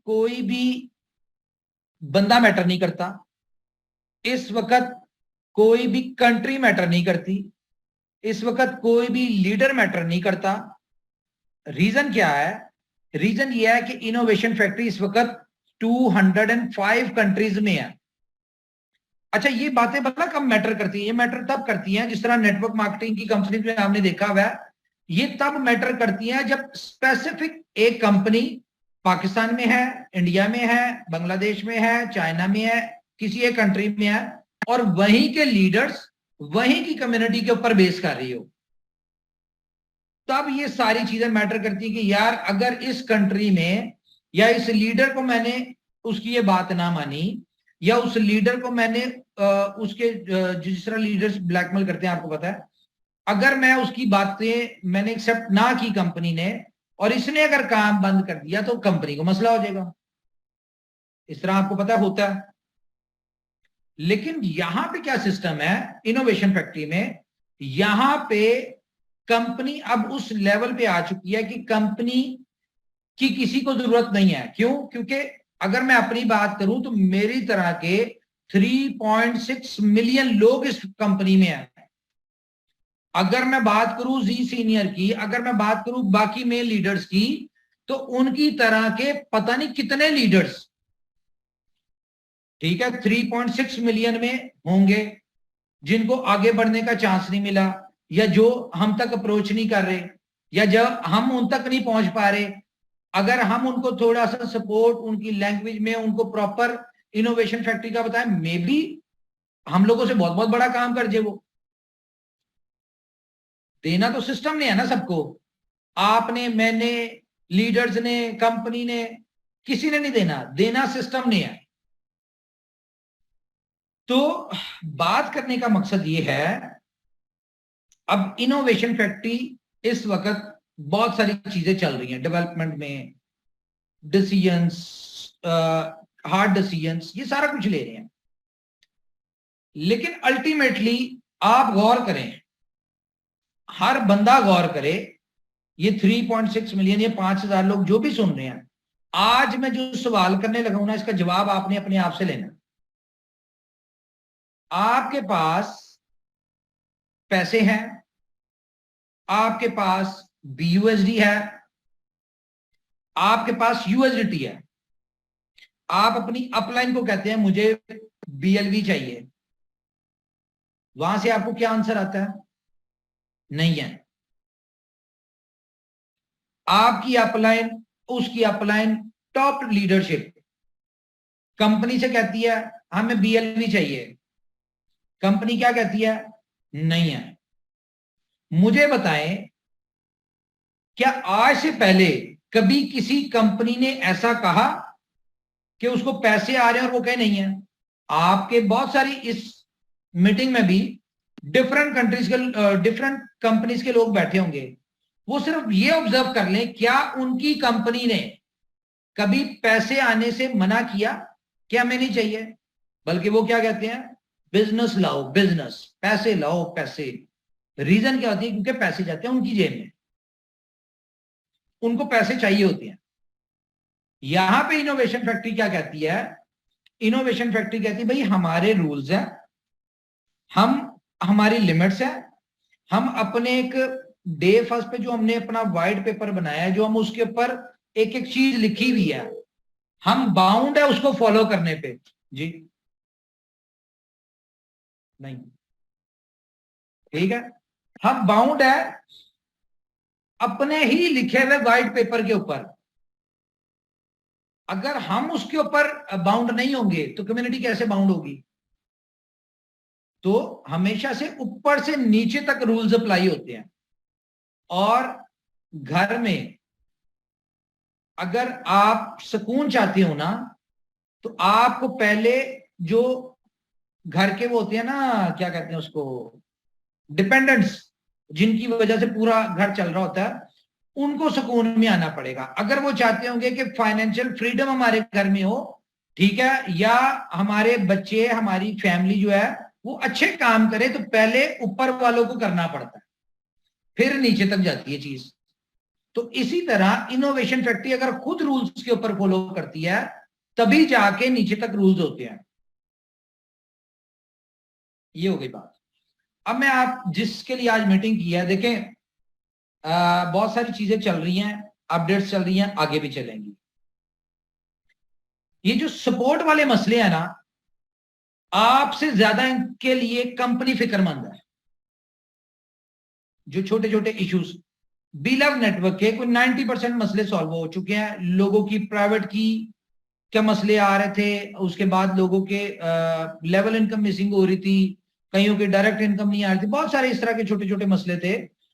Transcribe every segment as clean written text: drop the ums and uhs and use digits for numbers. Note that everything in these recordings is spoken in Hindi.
कोई भी बंदा मैटर नहीं करता, इस वक्त कोई भी कंट्री मैटर नहीं करती, इस वक्त कोई भी लीडर मैटर नहीं करता। रीजन क्या है? रीजन यह है कि इनोवेशन फैक्ट्री इस वक्त 205 कंट्रीज में है। अच्छा, ये बातें पता कब मैटर करती है? ये मैटर तब करती हैं जिस तरह नेटवर्क मार्केटिंग की कंपनी में हमने देखा हुआ है, ये तब मैटर करती हैं जब स्पेसिफिक एक कंपनी पाकिस्तान में है, इंडिया में है, बांग्लादेश में है, चाइना में है, किसी एक कंट्री में है, और वहीं के लीडर्स वहीं की कम्युनिटी के ऊपर बेस कर रही हो, तब ये सारी चीजें मैटर करती है कि यार अगर इस कंट्री में या इस लीडर को मैंने उसकी ये बात ना मानी, या उस लीडर को मैंने उसके जिस तरह लीडर्स ब्लैकमेल करते हैं आपको पता है, अगर मैं उसकी बातें मैंने एक्सेप्ट ना की कंपनी ने, और इसने अगर काम बंद कर दिया तो कंपनी को मसला हो जाएगा। इस तरह आपको पता होता है। लेकिन यहां पे क्या सिस्टम है इनोवेशन फैक्ट्री में, यहां पे कंपनी अब उस लेवल पे आ चुकी है कि कंपनी की किसी को जरूरत नहीं है। क्यों? क्योंकि अगर मैं अपनी बात करूं तो मेरी तरह के 3.6 मिलियन लोग इस कंपनी में हैं। अगर मैं बात करूं जी सीनियर की, अगर मैं बात करूं बाकी मेल लीडर्स की, तो उनकी तरह के पता नहीं कितने लीडर्स, ठीक है, 3.6 मिलियन में होंगे जिनको आगे बढ़ने का चांस नहीं मिला, या जो हम तक अप्रोच नहीं कर रहे, या जब हम उन तक नहीं पहुंच पा रहे। अगर हम उनको थोड़ा सा सपोर्ट उनकी लैंग्वेज में उनको प्रॉपर इनोवेशन फैक्ट्री का बताएं, मे बी हम लोगों से बहुत बहुत बड़ा काम कर जाए। वो देना तो सिस्टम ने है ना सबको, आपने, मैंने, लीडर्स ने, कंपनी ने, किसी ने नहीं देना, देना सिस्टम ने है। तो बात करने का मकसद ये है, अब इनोवेशन फैक्ट्री इस वक्त बहुत सारी चीजें चल रही हैं डेवलपमेंट में, डिसीजंस, हार्ड डिसीजंस, ये सारा कुछ ले रहे हैं। लेकिन अल्टीमेटली आप गौर करें, हर बंदा गौर करे, ये 3.6 मिलियन, ये 5,000 लोग जो भी सुन रहे हैं, आज मैं जो सवाल करने लगा हूं ना, इसका जवाब आपने अपने आप से लेना। आपके पास पैसे हैं, आपके पास BUSD है, आपके पास USDT है, आप अपनी अपलाइन को कहते हैं मुझे BLV चाहिए, वहां से आपको क्या आंसर आता है? नहीं है। आपकी अपलाइन, उसकी अपलाइन, टॉप लीडरशिप कंपनी से कहती है हमें BLV चाहिए, कंपनी क्या कहती है? नहीं है। मुझे बताएं, क्या आज से पहले कभी किसी कंपनी ने ऐसा कहा कि उसको पैसे आ रहे हैं और वो कहे नहीं है? आपके बहुत सारी इस मीटिंग में भी डिफरेंट कंट्रीज के, डिफरेंट कंपनीज के लोग बैठे होंगे, वो सिर्फ ये ऑब्जर्व कर लें, क्या उनकी कंपनी ने कभी पैसे आने से मना किया कि हमें नहीं चाहिए? बल्कि वो क्या कहते हैं? बिजनेस लाओ, बिजनेस, पैसे लाओ, पैसे। रीजन क्या होती है? क्योंकि पैसे जाते हैं उनकी जेब में, उनको पैसे चाहिए होते हैं। यहां पे इनोवेशन फैक्ट्री क्या कहती है? इनोवेशन फैक्ट्री कहती है भाई हमारे रूल्स हैं, हम, हमारी लिमिट्स हैं, हम अपने एक डे फर्स्ट पे जो हमने अपना व्हाइट पेपर बनाया है, जो हम उसके ऊपर एक एक चीज लिखी हुई है, हम बाउंड है उसको फॉलो करने पे। जी नहीं, ठीक है, हम बाउंड है अपने ही लिखे हुए व्हाइट पेपर के ऊपर। अगर हम उसके ऊपर बाउंड नहीं होंगे तो कम्युनिटी कैसे बाउंड होगी? तो हमेशा से ऊपर से नीचे तक रूल्स अप्लाई होते हैं। और घर में अगर आप सुकून चाहते हो ना, तो आपको पहले जो घर के वो होते हैं ना, क्या कहते हैं उसको, डिपेंडेंट्स, जिनकी वजह से पूरा घर चल रहा होता है, उनको सुकून में आना पड़ेगा। अगर वो चाहते होंगे कि फाइनेंशियल फ्रीडम हमारे घर में हो, ठीक है, या हमारे बच्चे, हमारी फैमिली जो है वो अच्छे काम करे, तो पहले ऊपर वालों को करना पड़ता है, फिर नीचे तक जाती है चीज। तो इसी तरह इनोवेशन फैक्ट्री अगर खुद रूल्स के ऊपर फॉलो करती है तभी जाके नीचे तक रूल्स होते हैं। ये हो गई बात। अब मैं आप जिसके लिए आज मीटिंग की है, देखें बहुत सारी चीजें चल रही हैं, अपडेट्स चल रही हैं, आगे भी चलेंगी। ये जो सपोर्ट वाले मसले हैं ना, आपसे ज्यादा इनके लिए कंपनी फिक्रमंद है। जो छोटे छोटे इश्यूज बिलव नेटवर्क के कोई 90% मसले सॉल्व हो चुके हैं। लोगों की प्राइवेट की क्या मसले आ रहे थे, उसके बाद लोगों के लेवल इनकम मिसिंग हो रही थी, कईयों के डायरेक्ट इनकम नहीं आ रही थी, बहुत सारे इस तरह के छोटे छोटे मसले थे।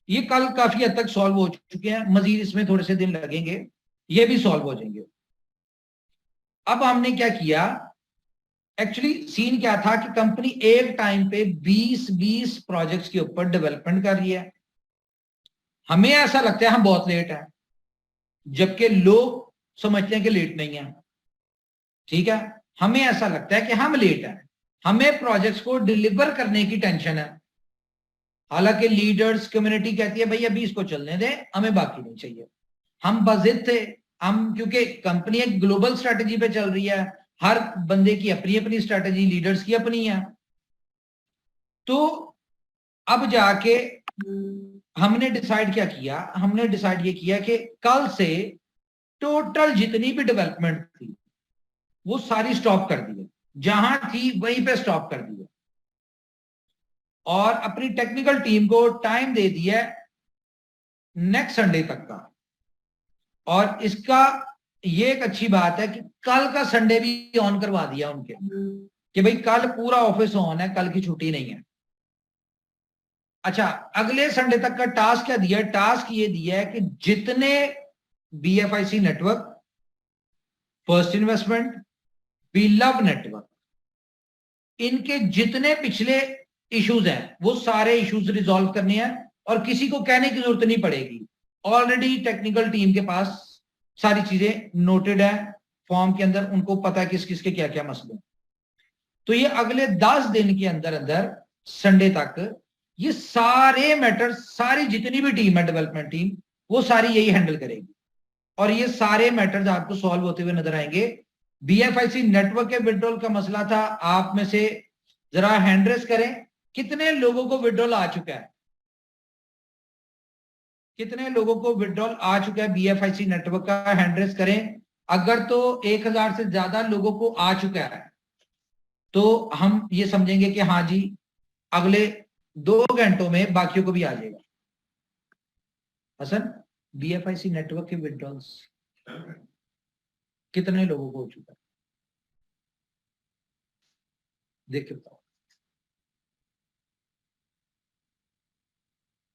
ये कल काफी हद तक सॉल्व हो चुके हैं, मजीद इसमें थोड़े से दिन लगेंगे, ये भी सॉल्व हो जाएंगे। अब हमने क्या किया, एक्चुअली सीन क्या था कि कंपनी एक टाइम पे 20 प्रोजेक्ट्स के ऊपर डेवलपमेंट कर रही है। हमें ऐसा लगता है हम बहुत लेट हैं, जबकि लोग समझते हैं कि लेट नहीं है। ठीक है, हमें ऐसा लगता है कि हम लेट हैं, हमें प्रोजेक्ट्स को डिलीवर करने की टेंशन है। हालांकि लीडर्स कम्युनिटी कहती है भाई अभी इसको चलने दें, हमें बाकी नहीं चाहिए। हम बजिद थे, हम क्योंकि कंपनी एक ग्लोबल स्ट्रेटेजी पे चल रही है, हर बंदे की अपनी अपनी स्ट्रेटेजी, लीडर्स की अपनी है। तो अब जाके हमने डिसाइड क्या किया, हमने डिसाइड ये किया कि कल से टोटल जितनी भी डेवलपमेंट थी वो सारी स्टॉप कर दी है, जहां थी वहीं पे स्टॉप कर दी है, और अपनी टेक्निकल टीम को टाइम दे दिया नेक्स्ट संडे तक का। और इसका ये एक अच्छी बात है कि कल का संडे भी ऑन करवा दिया उनके, कि भाई कल पूरा ऑफिस ऑन है, कल की छुट्टी नहीं है। अच्छा, अगले संडे तक का टास्क क्या दिया है, टास्क ये दिया है कि जितने BFIC network, first investment, बिलव network, इनके जितने पिछले इश्यूज हैं वो सारे इश्यूज रिजॉल्व करने हैं, और किसी को कहने की जरूरत नहीं पड़ेगी। ऑलरेडी टेक्निकल टीम के पास सारी चीजें नोटेड है फॉर्म के अंदर, उनको पता है किस किस के क्या क्या मसले। तो ये अगले 10 दिन के अंदर अंदर संडे तक ये सारे मैटर, सारी जितनी भी टीम है डेवलपमेंट टीम, वो सारी यही हैंडल करेगी, और ये सारे मैटर्स आपको सॉल्व होते हुए नजर आएंगे। BFIC नेटवर्क के विड्रॉल का मसला था, आप में से जरा हैंड रेस करें, कितने लोगों को विड्रॉल आ चुका है, कितने लोगों को विड्रॉल आ चुका है BFIC नेटवर्क का, हैंड रेस करें। अगर तो 1000 से ज्यादा लोगों को आ चुका है तो हम ये समझेंगे कि हाँ जी अगले 2 घंटों में बाकियों को भी आ जाएगा। हसन, BFIC नेटवर्क के विड्रॉल्स कितने लोगों को हो चुका है, देख के बताओ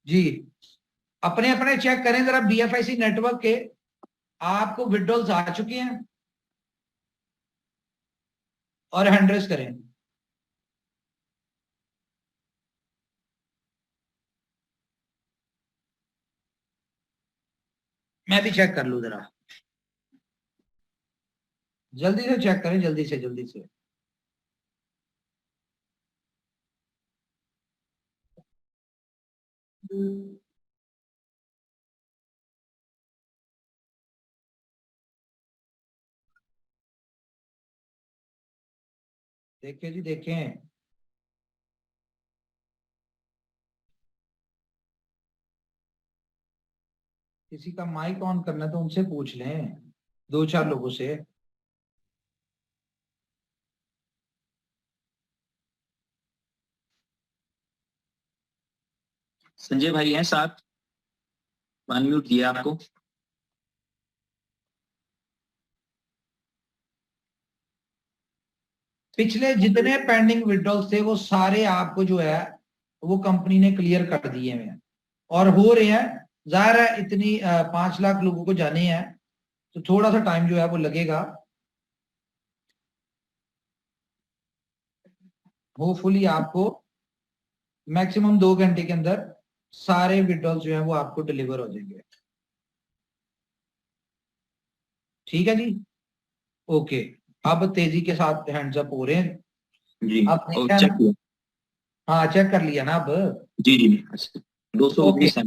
जी। अपने अपने चेक करें जरा, BFIC नेटवर्क के आपको विड्रॉल्स आ चुके हैं, और हैंड रेस करें। मैं भी चेक कर लूं जरा, जल्दी से चेक करें, जल्दी से जल्दी से। देखें जी देखें, किसी का माइक ऑन करना है तो उनसे पूछ लें, 2-4 लोगों से। संजय भाई हैं साथ, अनम्यूट दिया आपको। पिछले जितने पेंडिंग विड्रॉल्स थे वो सारे आपको जो है वो कंपनी ने क्लियर कर दिए हैं, और हो रहे हैं। जाहिर है इतनी 5 लाख लोगों को जाने हैं तो थोड़ा सा टाइम जो है वो लगेगा। होपफुली आपको मैक्सिमम 2 घंटे के अंदर सारे विड्रॉल्स जो है वो आपको डिलीवर हो जाएंगे। ठीक है जी, ओके। अब तेजी के साथ हैंड्स अप हो रहे हैं जी, अब, चेक किया। हाँ चेक कर लिया ना अब। जी जी, 219 है।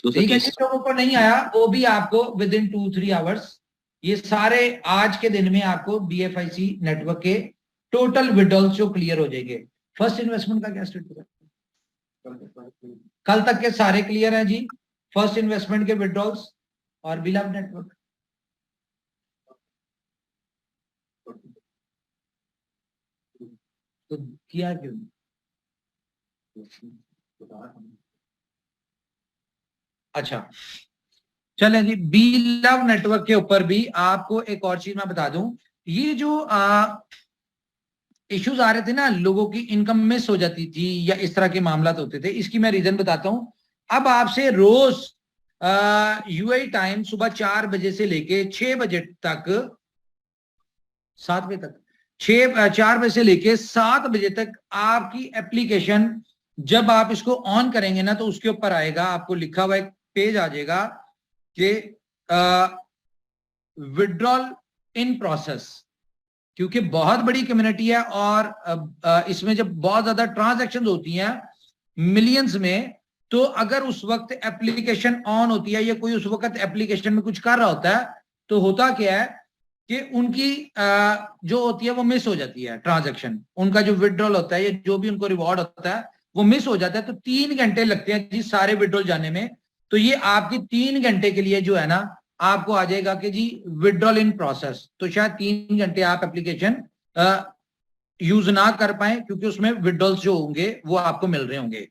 ठीक है, जिन लोगों को नहीं आया वो भी आपको विद इन 2-3 आवर्स ये सारे आज के दिन में आपको BFIC नेटवर्क के टोटल विड्रॉल्स जो क्लियर हो जाएंगे। फर्स्ट इन्वेस्टमेंट का क्या स्टेटस है? कल तक के सारे क्लियर हैं जी, फर्स्ट इन्वेस्टमेंट के विड्रॉल्स और बिलव नेटवर्क। तो किया क्यों? अच्छा चले जी, बिलव नेटवर्क के ऊपर भी आपको एक और चीज मैं बता दूं, ये जो इश्यूज आ रहे थे ना, लोगों की इनकम मिस हो जाती थी या इस तरह के मामला होते थे, इसकी मैं रीजन बताता हूं। अब आपसे रोज यूएई टाइम सुबह 4 बजे से लेके 6 बजे तक, 7 बजे तक, 4 बजे से लेके 7 बजे तक आपकी एप्लीकेशन जब आप इसको ऑन करेंगे ना तो उसके ऊपर आएगा, आपको लिखा हुआ एक पेज आ जाएगा कि विड्रॉल इन प्रोसेस। क्योंकि बहुत बड़ी कम्युनिटी है और इसमें जब बहुत ज्यादा ट्रांजैक्शन होती हैं मिलियंस में, तो अगर उस वक्त एप्लीकेशन ऑन होती है या कोई उस वक्त एप्लीकेशन में कुछ कर रहा होता है तो होता क्या है कि उनकी जो होती है वो मिस हो जाती है ट्रांजैक्शन, उनका जो विड्रॉल होता है या जो भी उनको रिवॉर्ड होता है वो मिस हो जाता है। तो 3 घंटे लगते हैं जी सारे विड्रॉल जाने में। तो ये आपकी 3 घंटे के लिए जो है ना आपको आ जाएगा कि जी विड्रॉल इन प्रोसेस। तो शायद 3 घंटे आप एप्लीकेशन यूज ना कर पाए क्योंकि उसमें विड्रॉल्स जो होंगे वो आपको मिल रहे होंगे,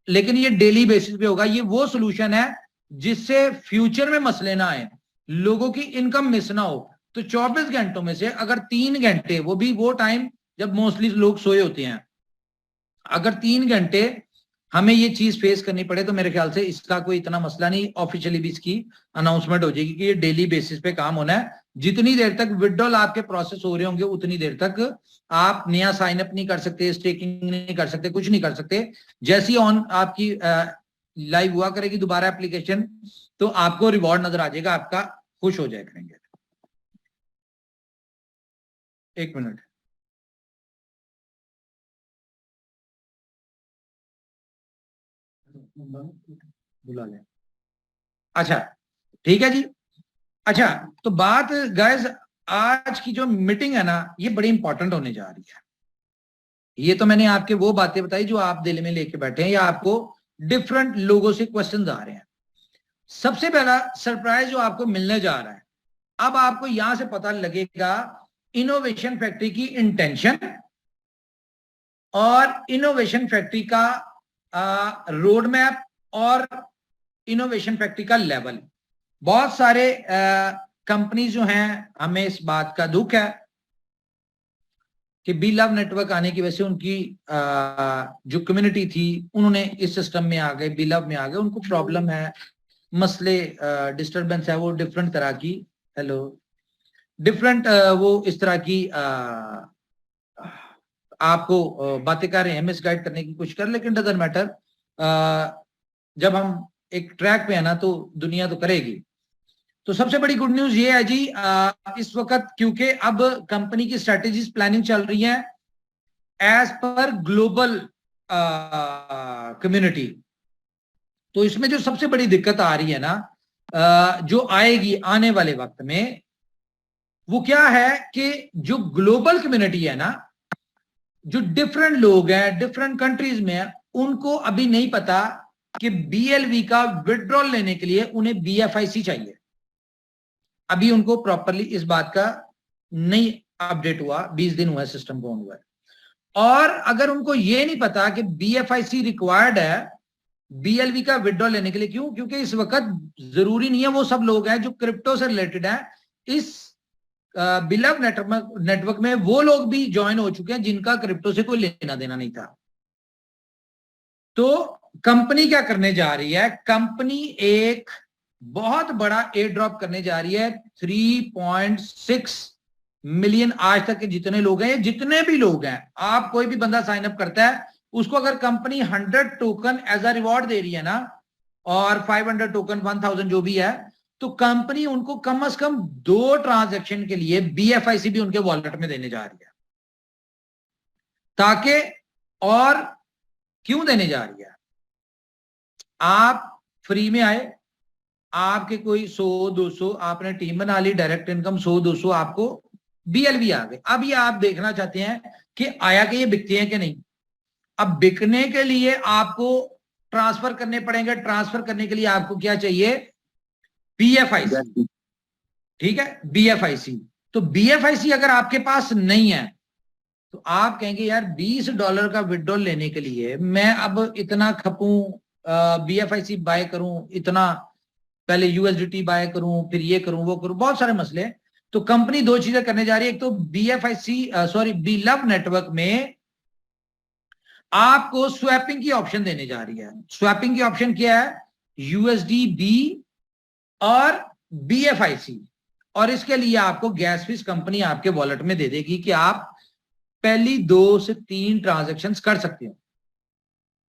लेकिन ये डेली बेसिस पे होगा। ये वो सोल्यूशन है जिससे फ्यूचर में मसले ना आए, लोगों की इनकम मिस ना हो। तो 24 घंटों में से अगर 3 घंटे, वो भी वो टाइम जब मोस्टली लोग सोए होते हैं, अगर 3 घंटे हमें ये चीज फेस करनी पड़े तो मेरे ख्याल से इसका कोई इतना मसला नहीं। ऑफिशियली भी इसकी अनाउंसमेंट हो जाएगी कि ये डेली बेसिस पे काम होना है। जितनी देर तक विड्रॉल आपके प्रोसेस हो रहे होंगे उतनी देर तक आप नया साइन अप नहीं कर सकते, स्टेकिंग नहीं कर सकते, कुछ नहीं कर सकते। जैसी ऑन आपकी लाइव हुआ करेगी दोबारा एप्लीकेशन तो आपको रिवॉर्ड नजर आ जाएगा, आपका खुश हो जाए करेंगे। 1 मिनट, बुला लें। अच्छा ठीक है जी। अच्छा तो बात गाइस, आज की जो मीटिंग है ना ये बड़ी इंपॉर्टेंट होने जा रही है। ये तो मैंने आपके वो बातें बताई जो आप दिल में लेके बैठे हैं या आपको डिफरेंट लोगों से क्वेश्चंस आ रहे हैं। सबसे पहला सरप्राइज जो आपको मिलने जा रहा है, अब आपको यहां से पता लगेगा इनोवेशन फैक्ट्री की इंटेंशन और इनोवेशन फैक्ट्री का रोड मैप और इनोवेशन फैक्ट्री का लेवल। बहुत सारे कंपनीज जो हैं, हमें इस बात का दुख है कि बिलव नेटवर्क आने की वजह से उनकी जो कम्युनिटी थी उन्होंने इस सिस्टम में आ गए, बिलव में आ गए, उनको प्रॉब्लम है, मसले, डिस्टरबेंस है वो डिफरेंट तरह की, हेलो, डिफरेंट वो इस तरह की आपको बातें कर रहे हैं, मिसगाइड करने की कोशिश कर, लेकिन डजंट मैटर। जब हम एक ट्रैक पे है ना तो दुनिया तो करेगी। तो सबसे बड़ी गुड न्यूज ये है जी, इस वक्त क्योंकि अब कंपनी की स्ट्रेटेजीज प्लानिंग चल रही है एज पर ग्लोबल कम्युनिटी। तो इसमें जो सबसे बड़ी दिक्कत आ रही है ना, जो आएगी आने वाले वक्त में, वो क्या है कि जो ग्लोबल कम्युनिटी है ना, जो डिफरेंट लोग हैं डिफरेंट कंट्रीज में है, उनको अभी नहीं पता कि BLV का विड्रॉल लेने के लिए उन्हें BFIC चाहिए। अभी उनको प्रॉपरली इस बात का नहीं अपडेट हुआ, 20 दिन हुआ सिस्टम को ऑन हुआ है। और अगर उनको ये नहीं पता कि BFIC रिक्वायर्ड है BLV का विड्रॉल लेने के लिए, क्यों? क्योंकि इस वक्त जरूरी नहीं है वो सब लोग हैं जो क्रिप्टो से रिलेटेड है, इस बिलव नेटवर्क में वो लोग भी ज्वाइन हो चुके हैं जिनका क्रिप्टो से कोई लेना देना नहीं था। तो कंपनी क्या करने जा रही है, कंपनी एक बहुत बड़ा एयर ड्रॉप करने जा रही है। 3.6 मिलियन आज तक के जितने लोग हैं, जितने भी लोग हैं, आप कोई भी बंदा साइन अप करता है उसको अगर company 100 token as a reward दे रही है ना, और 500 टोकन 1000 जो भी है, तो कंपनी उनको कम से कम 2 ट्रांजैक्शन के लिए BFIC भी उनके वॉलेट में देने जा रही है। ताकि, और क्यों देने जा रही है, आप फ्री में आए, आपके कोई 100-200 आपने टीम बना ली, डायरेक्ट इनकम 100-200 आपको बीएलवी आ गए। अब ये आप देखना चाहते हैं कि आया कि ये बिकते हैं कि नहीं। अब बिकने के लिए आपको ट्रांसफर करने पड़ेंगे। ट्रांसफर करने के लिए आपको क्या चाहिए? बीएफआईसी। ठीक है, बीएफआईसी। तो बीएफआईसी अगर आपके पास नहीं है तो आप कहेंगे यार $20 का विड्रॉल लेने के लिए मैं अब इतना खपूं, बीएफआईसी बाय करूं, इतना पहले यूएसडीटी बाय करूं, फिर ये करूं वो करूं, बहुत सारे मसले। तो कंपनी दो चीजें करने जा रही है। एक तो बीएफआईसी बीलव नेटवर्क में आपको स्वैपिंग की ऑप्शन देने जा रही है। स्वैपिंग की ऑप्शन क्या है? यूएसडी बी और बीएफआईसी। और इसके लिए आपको गैस फीस कंपनी आपके वॉलेट में दे देगी कि आप पहली 2 से 3 ट्रांजैक्शंस कर सकते हो।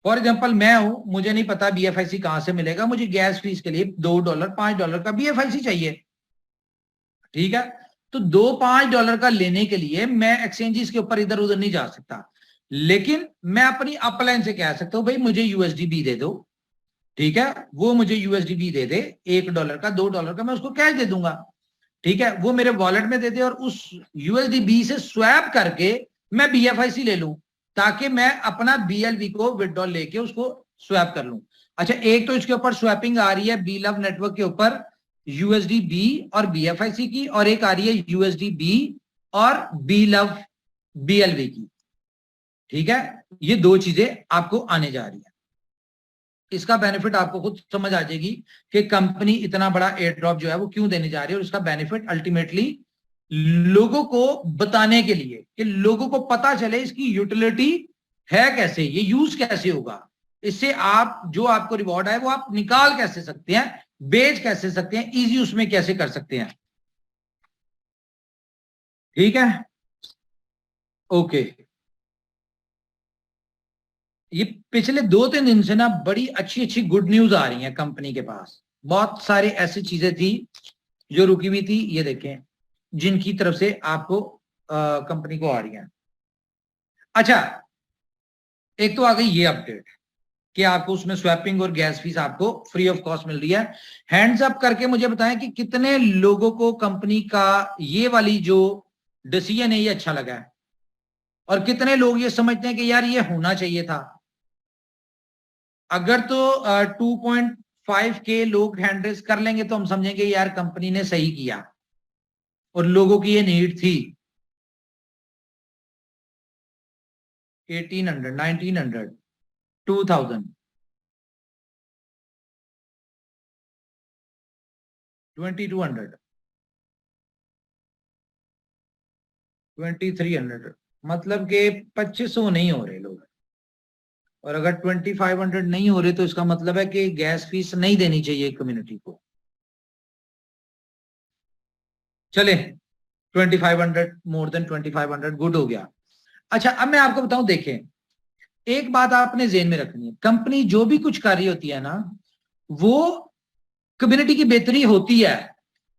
फॉर एग्जांपल मैं हूं, मुझे नहीं पता बीएफआईसी कहां से मिलेगा, मुझे गैस फीस के लिए $2 $5 का बीएफआईसी चाहिए। ठीक है, तो $2-5 का लेने के लिए मैं एक्सचेंजेस के ऊपर इधर उधर नहीं जा सकता, लेकिन मैं अपनी अपलाइन से कह सकता हूं भाई मुझे यूएसडीबी दे दो। ठीक है, वो मुझे यूएसडीबी दे दे, $1 का $2 का मैं उसको कैश दे दूंगा। ठीक है, वो मेरे वॉलेट में दे दे और उस यूएसडीबी से स्वैप करके मैं बीएफआईसी ले लूं, ताकि मैं अपना बीएलवी को विड्रॉल लेके उसको स्वैप कर लूं। अच्छा, एक तो इसके ऊपर स्वैपिंग आ रही है बीलव नेटवर्क के ऊपर यूएसडीबी और बीएफआईसी की, और एक आ रही है यूएसडीबी और बीलव बीएलवी की। ठीक है, ये दो चीजें आपको आने जा रही है। इसका बेनिफिट आपको खुद समझ आ जाएगी कि कंपनी इतना बड़ा एयर ड्रॉप जो है वो क्यों देने जा रही है, और इसका बेनिफिट अल्टीमेटली लोगों को बताने के लिए कि लोगों को पता चले इसकी यूटिलिटी है कैसे, ये यूज कैसे होगा, इससे आप जो आपको रिवॉर्ड है वो आप निकाल कैसे सकते हैं, बेच कैसे सकते हैं, इजी उसमें कैसे कर सकते हैं। ठीक है, ओके। ये पिछले 2-3 दिन से ना बड़ी अच्छी अच्छी गुड न्यूज आ रही है कंपनी के पास। बहुत सारी ऐसी चीजें थी जो रुकी हुई थी, ये देखें, जिनकी तरफ से आपको कंपनी को आ रही है। अच्छा, एक तो आ गई ये अपडेट कि आपको उसमें स्वैपिंग और गैस फीस आपको फ्री ऑफ कॉस्ट मिल रही है। हैंड्स अप करके मुझे बताएं कि कितने लोगों को कंपनी का ये वाली जो डिसीजन है ये अच्छा लगा है, और कितने लोग ये समझते हैं कि यार ये होना चाहिए था। अगर तो 2.5K लोग हैंड रेज कर लेंगे तो हम समझेंगे यार कंपनी ने सही किया और लोगों की ये नीड थी। 1800, 1900, 2000, 2200, 2300, मतलब कि 2500 नहीं हो रहे लोग। और अगर 2500 नहीं हो रहे तो इसका मतलब है कि गैस फीस नहीं देनी चाहिए कम्युनिटी को। चले 2500, मोर देन 2500 गुड हो गया। अच्छा, अब मैं आपको बताऊं, देखें, एक बात आपने जेहन में रखनी है, कंपनी जो भी कुछ कर रही होती है ना वो कम्युनिटी की बेहतरी होती है,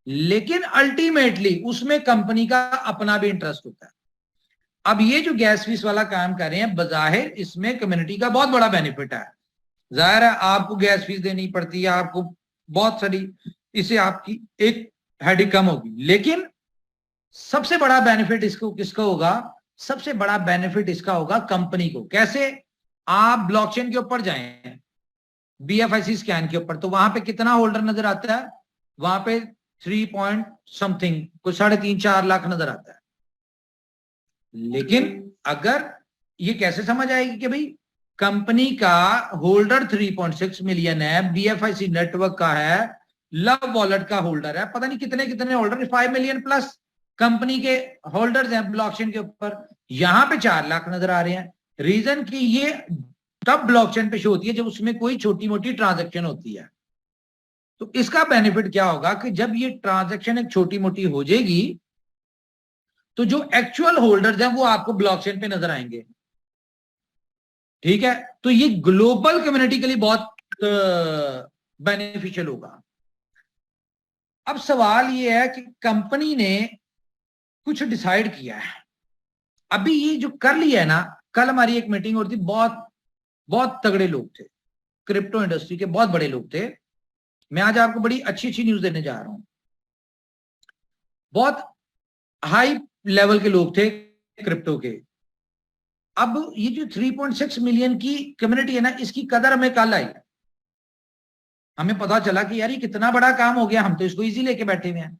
लेकिन अल्टीमेटली उसमें कंपनी का अपना भी इंटरेस्ट होता है। अब ये जो गैस फीस वाला काम कर रहे हैं, बजाहिर इसमें कम्युनिटी का बहुत बड़ा बेनिफिट है। जाहिर है आपको गैस फीस देनी पड़ती है, आपको बहुत सारी, इससे आपकी एक हेडेक कम होगी, लेकिन सबसे बड़ा बेनिफिट इसको किसका होगा? सबसे बड़ा बेनिफिट इसका होगा कंपनी को। कैसे? आप ब्लॉकचेन के ऊपर जाएं, बीएफआईसी स्कैन के ऊपर, तो वहां पे कितना होल्डर नजर आता है? वहां पे 3 पॉइंट समथिंग, कुछ 3.5-4 लाख नजर आता है। लेकिन अगर ये कैसे समझ आएगी कि भाई कंपनी का होल्डर 3.6 मिलियन है, बीएफआईसी नेटवर्क का है, लव वॉलेट का होल्डर है, पता नहीं कितने कितने होल्डर, 5 मिलियन प्लस कंपनी के होल्डर्स हैं ब्लॉकचेन के ऊपर, यहां पे 4 लाख नजर आ रहे हैं। रीजन कि ये तब ब्लॉकचेन पे शो होती है जब उसमें कोई छोटी मोटी ट्रांजैक्शन होती है। तो इसका बेनिफिट क्या होगा कि जब ये ट्रांजैक्शन एक छोटी मोटी हो जाएगी तो जो एक्चुअल होल्डर्स हैं वो आपको ब्लॉकचेन पे नजर आएंगे। ठीक है, तो ये ग्लोबल कम्युनिटी के लिए बहुत बेनिफिशियल होगा। अब सवाल ये है कि कंपनी ने कुछ डिसाइड किया है, अभी ये जो कर लिया है ना, कल हमारी एक मीटिंग होती, बहुत बहुत तगड़े लोग थे, क्रिप्टो इंडस्ट्री के बहुत बड़े लोग थे, मैं आज आपको बड़ी अच्छी अच्छी न्यूज देने जा रहा हूं। बहुत हाई लेवल के लोग थे क्रिप्टो के। अब ये जो 3.6 मिलियन की कम्युनिटी है ना, इसकी कदर हमें कल आई। हमें पता चला कि यार ये कितना बड़ा काम हो गया, हम तो इसको इजी लेके बैठे हुए हैं।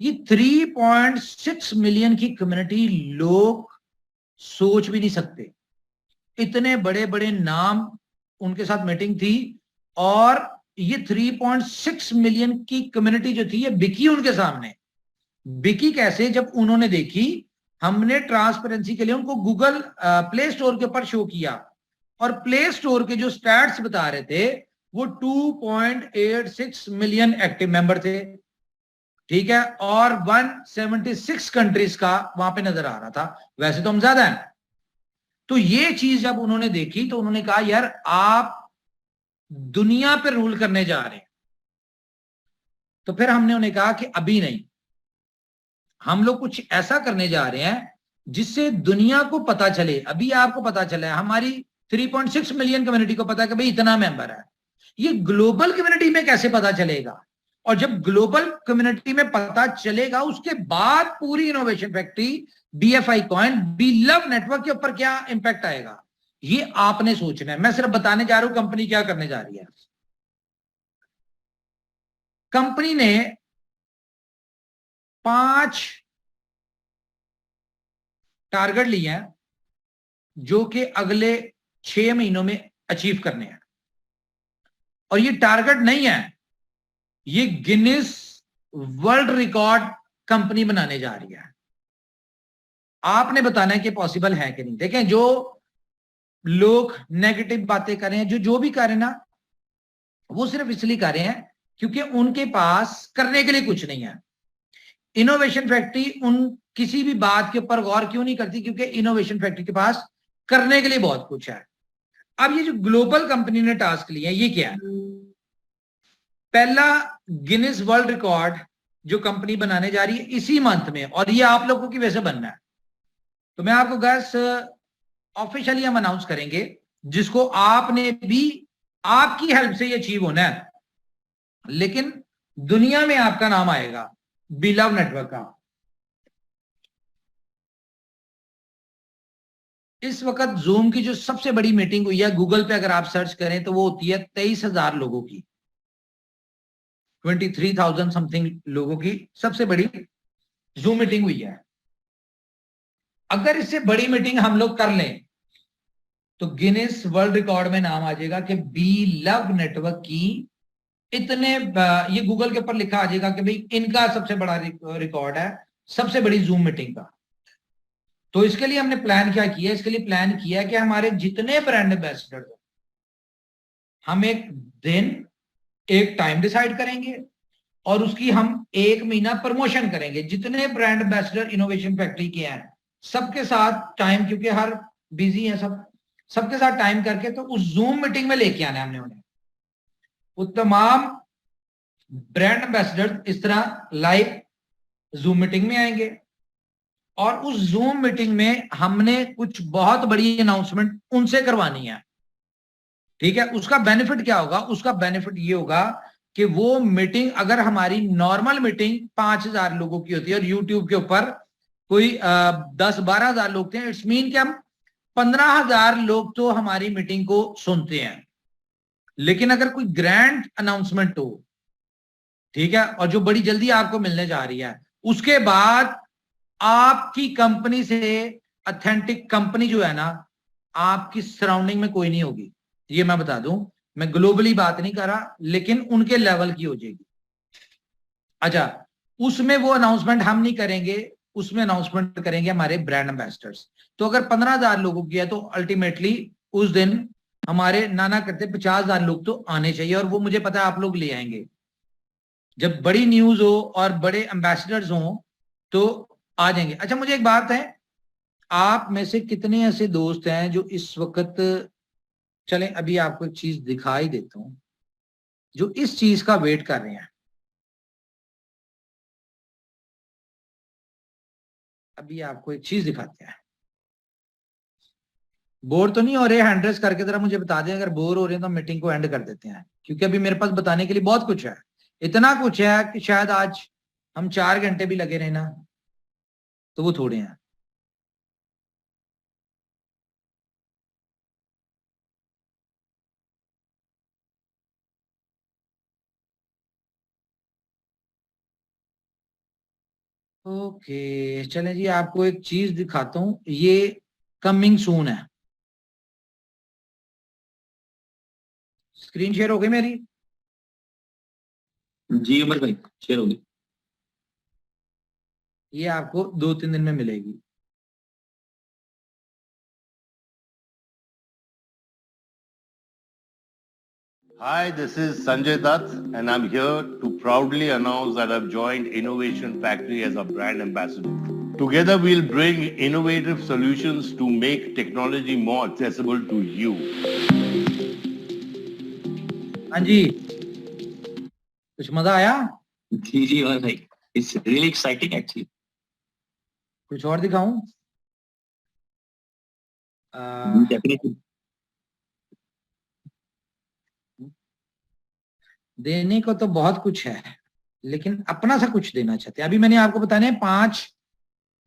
ये 3.6 मिलियन की कम्युनिटी लोग सोच भी नहीं सकते। इतने बड़े बड़े नाम उनके साथ मीटिंग थी, और ये 3.6 मिलियन की कम्युनिटी जो थी ये बिकी उनके सामने। बिकी कैसे? जब उन्होंने देखी, हमने ट्रांसपेरेंसी के लिए उनको गूगल प्ले स्टोर के ऊपर शो किया, और प्ले स्टोर के जो स्टैट्स बता रहे थे वो 2.86 मिलियन एक्टिव मेंबर थे, ठीक है, और 176 कंट्रीज का वहां पे नजर आ रहा था। वैसे तो हम ज्यादा हैं। तो ये चीज जब उन्होंने देखी तो उन्होंने कहा यार आप दुनिया पे रूल करने जा रहे हैं। तो फिर हमने उन्हें कहा कि अभी नहीं, हम लोग कुछ ऐसा करने जा रहे हैं जिससे दुनिया को पता चले। अभी आपको पता चला है, हमारी 3.6 मिलियन कम्युनिटी को पता है कि भाई इतना मेंबर है। ये ग्लोबल कम्युनिटी में कैसे पता चलेगा? और जब ग्लोबल कम्युनिटी में पता चलेगा, उसके बाद पूरी innovation factory, BFI coin, B love network के ऊपर क्या इंपैक्ट आएगा, ये आपने सोचना है। मैं सिर्फ बताने जा रहा हूं कंपनी क्या करने जा रही है। कंपनी ने 5 टारगेट लिए हैं जो कि अगले 6 महीनों में अचीव करने हैं। और ये टारगेट नहीं है, ये गिनीज वर्ल्ड रिकॉर्ड कंपनी बनाने जा रही है। आपने बताना है कि पॉसिबल है कि नहीं। देखें, जो लोग नेगेटिव बातें कर रहे हैं, जो भी कर रहे हैं ना, वो सिर्फ इसलिए कर रहे हैं क्योंकि उनके पास करने के लिए कुछ नहीं है। इनोवेशन फैक्ट्री उन किसी भी बात के ऊपर गौर क्यों नहीं करती? क्योंकि इनोवेशन फैक्ट्री के पास करने के लिए बहुत कुछ है। अब ये जो ग्लोबल कंपनी ने टास्क लिया है, ये क्या है? पहला गिनीज वर्ल्ड रिकॉर्ड जो कंपनी बनाने जा रही है इसी मंथ में, और ये आप लोगों की वजह से बनना है। तो मैं आपको गैस ऑफिशियली हम अनाउंस करेंगे, जिसको आपने भी, आपकी हेल्प से ये अचीव होना है। लेकिन दुनिया में आपका नाम आएगा बिलव नेटवर्क का। इस वक्त जूम की जो सबसे बड़ी मीटिंग हुई है, गूगल पे अगर आप सर्च करें तो वो होती है 23,000 लोगों की, 23,000 समथिंग लोगों की सबसे बड़ी जूम मीटिंग हुई है। अगर इससे बड़ी मीटिंग हम लोग कर लें तो गिनीज वर्ल्ड रिकॉर्ड में नाम आ जाएगा कि बी लव नेटवर्क की इतने, ये गूगल के ऊपर लिखा आ जाएगा कि भाई इनका सबसे बड़ा रिकॉर्ड है, सबसे बड़ी जूम मीटिंग का। तो इसके लिए हमने प्लान क्या किया? इसके लिए प्लान किया कि हमारे जितने ब्रांड एम्बेसडर, हम एक दिन, एक टाइम डिसाइड करेंगे और उसकी हम 1 महीना प्रमोशन करेंगे। जितने ब्रांड एम्बेसडर इनोवेशन फैक्ट्री के हैं सबके साथ टाइम, क्योंकि हर बिजी है सब, सबके साथ टाइम करके तो उस जूम मीटिंग में लेके आना है हमने उन्हें। वो तमाम ब्रांड एम्बेसडर इस तरह लाइव जूम मीटिंग में आएंगे, और उस जूम मीटिंग में हमने कुछ बहुत बड़ी अनाउंसमेंट उनसे करवानी है, ठीक है। उसका बेनिफिट क्या होगा? उसका बेनिफिट ये होगा कि वो मीटिंग, अगर हमारी नॉर्मल मीटिंग 5,000 लोगों की होती है और यूट्यूब के ऊपर कोई 10-12,000 लोग थे, इट्स मीन कि हम 15,000 लोग तो हमारी मीटिंग को सुनते हैं। लेकिन अगर कोई ग्रैंड अनाउंसमेंट हो, ठीक है, और जो बड़ी जल्दी आपको मिलने जा रही है, उसके बाद आपकी कंपनी से ऑथेंटिक कंपनी जो है ना, आपकी सराउंडिंग में कोई नहीं होगी। ये मैं बता दूं, मैं ग्लोबली बात नहीं कर रहा, लेकिन उनके लेवल की हो जाएगी। अच्छा, उसमें वो अनाउंसमेंट हम नहीं करेंगे, उसमें अनाउंसमेंट करेंगे हमारे ब्रांड एम्बेसडर्स। तो अगर 15,000 लोगों की है तो अल्टीमेटली उस दिन हमारे नाना करते 50,000 लोग तो आने चाहिए, और वो मुझे पता है आप लोग ले आएंगे। जब बड़ी न्यूज हो और बड़े एम्बेसडर्स हो तो आ जाएंगे। अच्छा, मुझे एक बात है, आप में से कितने ऐसे दोस्त हैं जो इस वक्त, चलें अभी आपको एक चीज दिखाई देता हूं, जो इस चीज का वेट कर रहे हैं। अभी आपको एक चीज दिखाते हैं। बोर तो नहीं हो रहे? हैंड रेस करके जरा मुझे बता दें, अगर बोर हो रहे हैं तो मीटिंग को एंड कर देते हैं, क्योंकि अभी मेरे पास बताने के लिए बहुत कुछ है। इतना कुछ है कि शायद आज हम 4 घंटे भी लगे रहे ना तो वो थोड़े हैं। ओके चलें जी, आपको एक चीज दिखाता हूं, ये कमिंग सून है। स्क्रीन शेयर हो गई मेरी? जी उमर भाई शेयर होगी। ये आपको 2-3 दिन में मिलेगी। Hi, this is Sanjay Dutt, and I'm here to proudly announce that I've joined Innovation Factory as a brand ambassador. Together, we'll bring innovative solutions to make technology more accessible to you. हाँ जी, कुछ मजा आया? जी उमर भाई, इट्स रियली एक्साइटिंग एक्चुअली। कुछ और दिखाऊं? डेफिनेटली। देने को तो बहुत कुछ है, लेकिन अपना सा कुछ देना चाहते हैं। अभी मैंने आपको बताने 5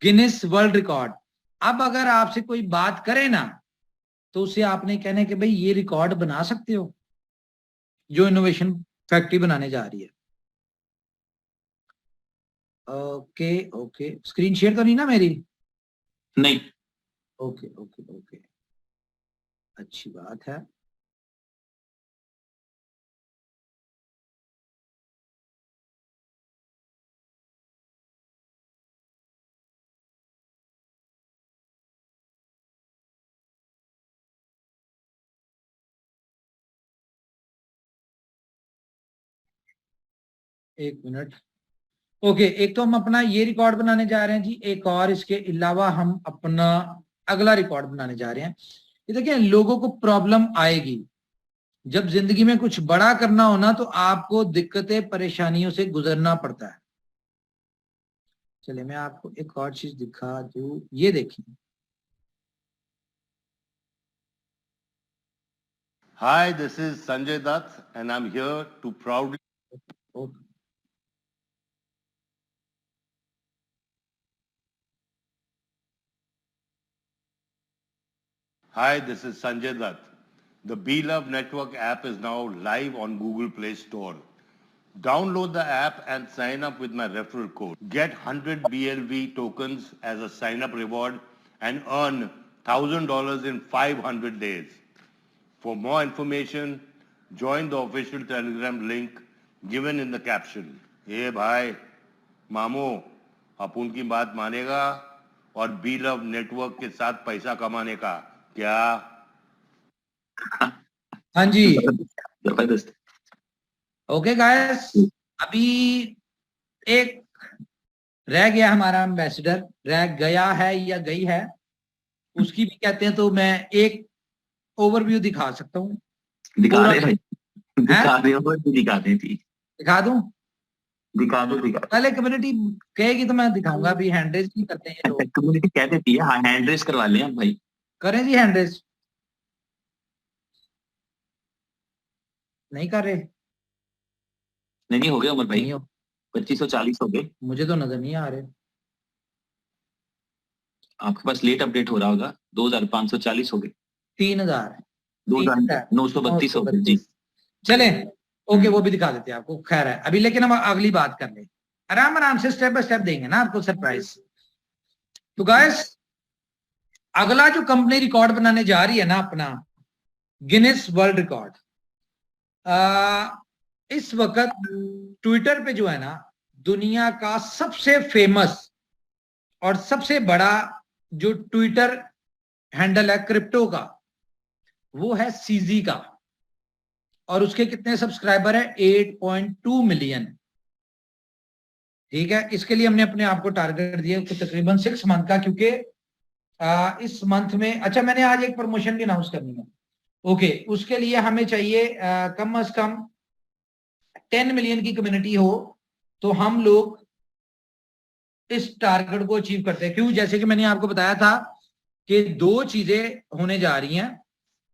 गिनीज वर्ल्ड रिकॉर्ड। अब अगर आपसे कोई बात करे ना तो उसे आपने कहना है कि भाई ये रिकॉर्ड बना सकते हो, जो इनोवेशन फैक्ट्री बनाने जा रही है। ओके ओके, स्क्रीन शेयर तो नहीं ना मेरी? नहीं। ओके ओके ओके, अच्छी बात है। एक मिनट। ओके, एक तो हम अपना ये रिकॉर्ड बनाने जा रहे हैं जी, एक और इसके अलावा हम अपना अगला रिकॉर्ड बनाने जा रहे हैं। ये देखिए, लोगों को प्रॉब्लम आएगी जब जिंदगी में कुछ बड़ा करना हो ना, तो आपको दिक्कतें परेशानियों से गुजरना पड़ता है। चलिए मैं आपको एक और चीज दिखा दूं, ये देखिए। Hi, this is Sanjay Dutt, and I'm here to proudly. Okay, Hi, this is Sanjay Dutt. The BeLove Network app is now live on Google Play Store. Download the app and sign up with my referral code. Get 100 BLV tokens as a sign-up reward and earn $1,000 in 500 days. For more information, join the official Telegram link given in the caption. ये भाई मामू अपन की बात मानेगा और BeLove नेटवर्क के साथ पैसा कमाने का क्या? हाँ जी। जबरदस्त। ओके गाइस, अभी एक रह गया हमारा एम्बेसडर, रह गया है या गई है उसकी भी कहते हैं, तो मैं एक ओवरव्यू दिखा सकता हूँ। दिखा दे भाई, दिखा हैं? दे और दिखा दे थी। दिखा दूं? दिखा दो दिखा दो। पहले कम्युनिटी कहेगी तो मैं दिखाऊंगा। अभी हैंड रेज नहीं करते हैं लोग। कम्युनिटी कह देती है, हाँ हैंड रेस करवा लें हम भाई। करें जी हैंड रेज? नहीं कर रहे? नहीं नहीं हो गया उमर भाई, नहीं हो, 2540 हो गए। मुझे तो नजर नहीं आ रहे। आपके पास लेट अपडेट हो रहा होगा, 2540 हो गए। 3000, 2932 हो गए जी। चले ओके, वो भी दिखा देते हैं आपको। खैर है अभी, लेकिन हम अगली बात कर ले, आराम आराम से स्टेप बाय स्टेप देंगे ना आपको सरप्राइज। तो गाइस, अगला जो कंपनी रिकॉर्ड बनाने जा रही है ना अपना, गिनीज वर्ल्ड रिकॉर्ड, इस वक्त ट्विटर पे जो है ना, दुनिया का सबसे फेमस और सबसे बड़ा जो ट्विटर हैंडल है क्रिप्टो का, वो है सीजी का। और उसके कितने सब्सक्राइबर है? 8.2 मिलियन। ठीक है, इसके लिए हमने अपने आप को टारगेट दिया तकरीबन 6 मंथ का, क्योंकि इस मंथ में, अच्छा मैंने आज एक प्रमोशन भी अनाउंस करनी है। ओके, उसके लिए हमें चाहिए कम से कम 10 मिलियन की कम्युनिटी हो, तो हम लोग इस टारगेट को अचीव करते हैं। क्यों? जैसे कि मैंने आपको बताया था कि दो चीजें होने जा रही हैं।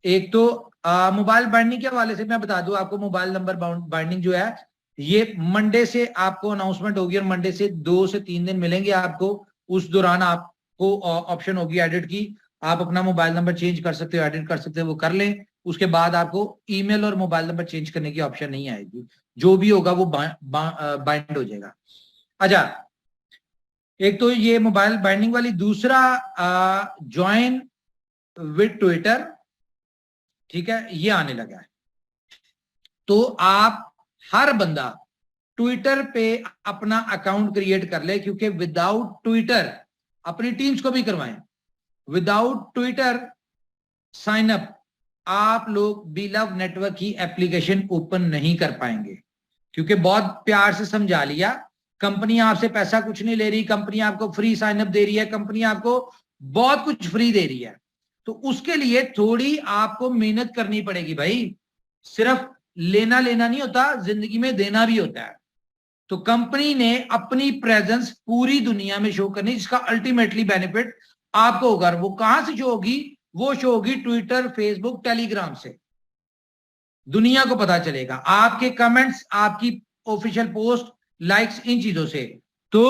एक तो मोबाइल बाइंडिंग के हवाले से मैं बता दूं आपको, मोबाइल नंबर बाइंडिंग जो है ये मंडे से आपको अनाउंसमेंट होगी और मंडे से 2 से 3 दिन मिलेंगे आपको। उस दौरान आपको ऑप्शन होगी एडिट की, आप अपना मोबाइल नंबर चेंज कर सकते हो, एडिट कर सकते हो, वो कर लें। उसके बाद आपको ईमेल और मोबाइल नंबर चेंज करने की ऑप्शन नहीं आएगी, जो भी होगा वो बाइंड हो जाएगा। अच्छा, एक तो ये मोबाइल बाइंडिंग वाली, दूसरा ज्वाइन विद ट्विटर, ठीक है, ये आने लगा है। तो आप हर बंदा ट्विटर पे अपना अकाउंट क्रिएट कर ले, क्योंकि विदाउट ट्विटर अपनी टीम्स को भी करवाएं, विदाउट ट्विटर साइन अप आप लोग बी लव नेटवर्क की एप्लीकेशन ओपन नहीं कर पाएंगे। क्योंकि बहुत प्यार से समझा लिया, कंपनी आपसे पैसा कुछ नहीं ले रही, कंपनी आपको फ्री साइन अप दे रही है, कंपनी आपको बहुत कुछ फ्री दे रही है। तो उसके लिए थोड़ी आपको मेहनत करनी पड़ेगी भाई। सिर्फ लेना लेना नहीं होता, जिंदगी में देना भी होता है। तो कंपनी ने अपनी प्रेजेंस पूरी दुनिया में शो करनी, जिसका अल्टीमेटली बेनिफिट आपको होगा। वो कहां से शो होगी? वो शो होगी ट्विटर, फेसबुक, टेलीग्राम से। दुनिया को पता चलेगा आपके कमेंट्स, आपकी ऑफिशियल पोस्ट, लाइक्स, इन चीजों से। तो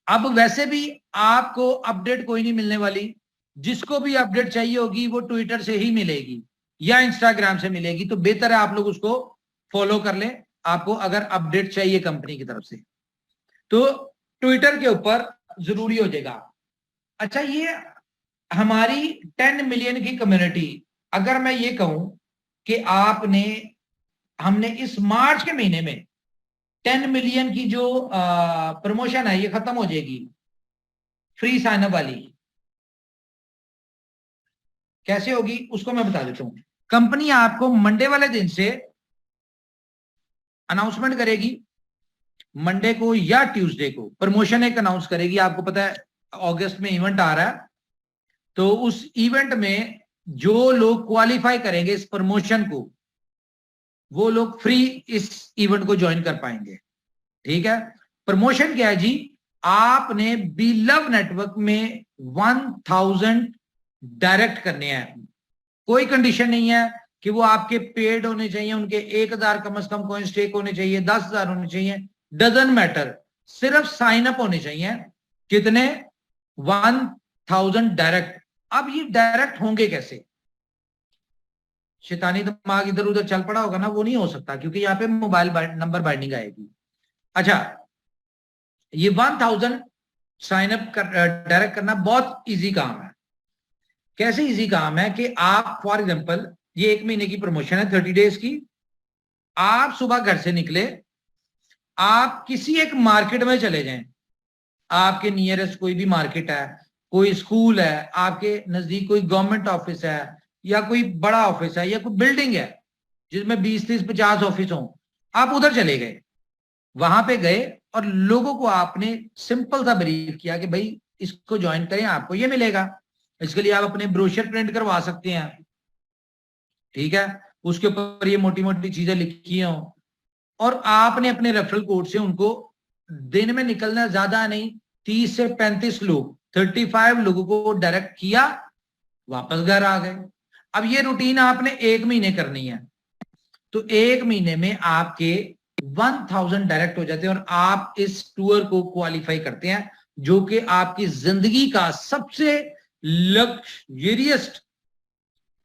अब वैसे भी आपको अपडेट कोई नहीं मिलने वाली, जिसको भी अपडेट चाहिए होगी वो ट्विटर से ही मिलेगी या इंस्टाग्राम से मिलेगी। तो बेहतर है आप लोग उसको फॉलो कर लें, आपको अगर अपडेट चाहिए कंपनी की तरफ से तो ट्विटर के ऊपर जरूरी हो जाएगा। अच्छा, ये हमारी 10 मिलियन की कम्युनिटी, अगर मैं ये कहूं कि हमने इस मार्च के महीने में 10 मिलियन की जो प्रमोशन है ये खत्म हो जाएगी, फ्री साइन अप वाली। कैसे होगी उसको मैं बता देता हूं। कंपनी आपको मंडे वाले दिन से अनाउंसमेंट करेगी, मंडे को या ट्यूसडे को प्रमोशन एक अनाउंस करेगी। आपको पता है अगस्त में इवेंट आ रहा है, तो उस इवेंट में जो लोग क्वालिफाई करेंगे इस प्रमोशन को, वो लोग फ्री इस इवेंट को ज्वाइन कर पाएंगे। ठीक है, प्रमोशन क्या है जी? आपने बी लव नेटवर्क में 1000 डायरेक्ट करने हैं। कोई कंडीशन नहीं है कि वो आपके पेड होने चाहिए, उनके 1000 कम से कम कॉइन स्टेक होने चाहिए, 10,000 होने चाहिए, डजंट मैटर, सिर्फ साइन अप होने चाहिए। कितने? 1000 डायरेक्ट। अब ये डायरेक्ट होंगे कैसे? शैतानी दिमाग इधर उधर चल पड़ा होगा ना, वो नहीं हो सकता, क्योंकि यहाँ पे मोबाइल नंबर बाइंडिंग आएगी। अच्छा, ये 1000 साइन अप डायरेक्ट करना बहुत इजी काम है। कैसे इजी काम है कि आप फॉर एग्जांपल, ये 1 महीने की प्रमोशन है, 30 डेज की। आप सुबह घर से निकले, आप किसी एक मार्केट में चले जाएं, आपके नियरेस्ट कोई भी मार्केट है, कोई स्कूल है, आपके नजदीक कोई गवर्नमेंट ऑफिस है, या कोई बड़ा ऑफिस है, या कोई बिल्डिंग है जिसमें 20, 30, 50 ऑफिस हो, आप उधर चले गए, वहां पे गए और लोगों को आपने सिंपल सा ब्रीफ किया कि भाई इसको ज्वाइन करें, आपको ये मिलेगा। इसके लिए आप अपने ब्रोशर प्रिंट करवा सकते हैं, ठीक है, उसके ऊपर ये मोटी मोटी चीजें लिखी हो, और आपने अपने रेफरल कोड से उनको दिन में निकलना ज्यादा नहीं, 30 से 35 लोग, 35 लोगों को डायरेक्ट किया, वापस घर आ गए। अब ये रूटीन आपने 1 महीने करनी है, तो 1 महीने में आपके 1000 डायरेक्ट हो जाते हैं और आप इस टूर को क्वालिफाई करते हैं, जो कि आपकी जिंदगी का सबसे लग्जरियस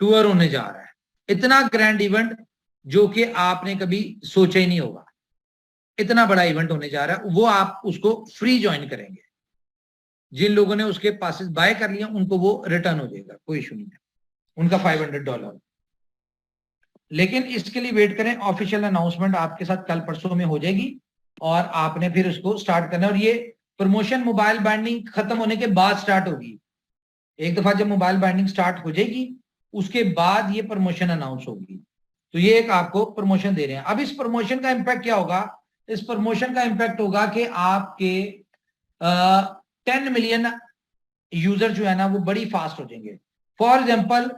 टूर होने जा रहा है। इतना ग्रैंड इवेंट जो कि आपने कभी सोचा ही नहीं होगा, इतना बड़ा इवेंट होने जा रहा है। वो आप उसको फ्री ज्वाइन करेंगे, जिन लोगों ने उसके पासेस बाय कर लिया उनको वो रिटर्न हो जाएगा, कोई इशू नहीं है, उनका $500। लेकिन इसके लिए वेट करें, ऑफिशियल अनाउंसमेंट आपके साथ कल परसों में हो जाएगी और आपने फिर उसको स्टार्ट करना है। और ये प्रमोशन मोबाइल बाइंडिंग खत्म होने के बाद स्टार्ट होगी। एक दफा जब मोबाइल बाइंडिंग स्टार्ट हो जाएगी उसके बाद ये प्रमोशन अनाउंस होगी। तो ये एक आपको प्रमोशन दे रहे हैं। अब इस प्रमोशन का इंपैक्ट क्या होगा? इस प्रमोशन का इंपैक्ट होगा कि आपके 10 मिलियन यूजर जो है ना वो बड़ी फास्ट हो जाएंगे। फॉर एग्जाम्पल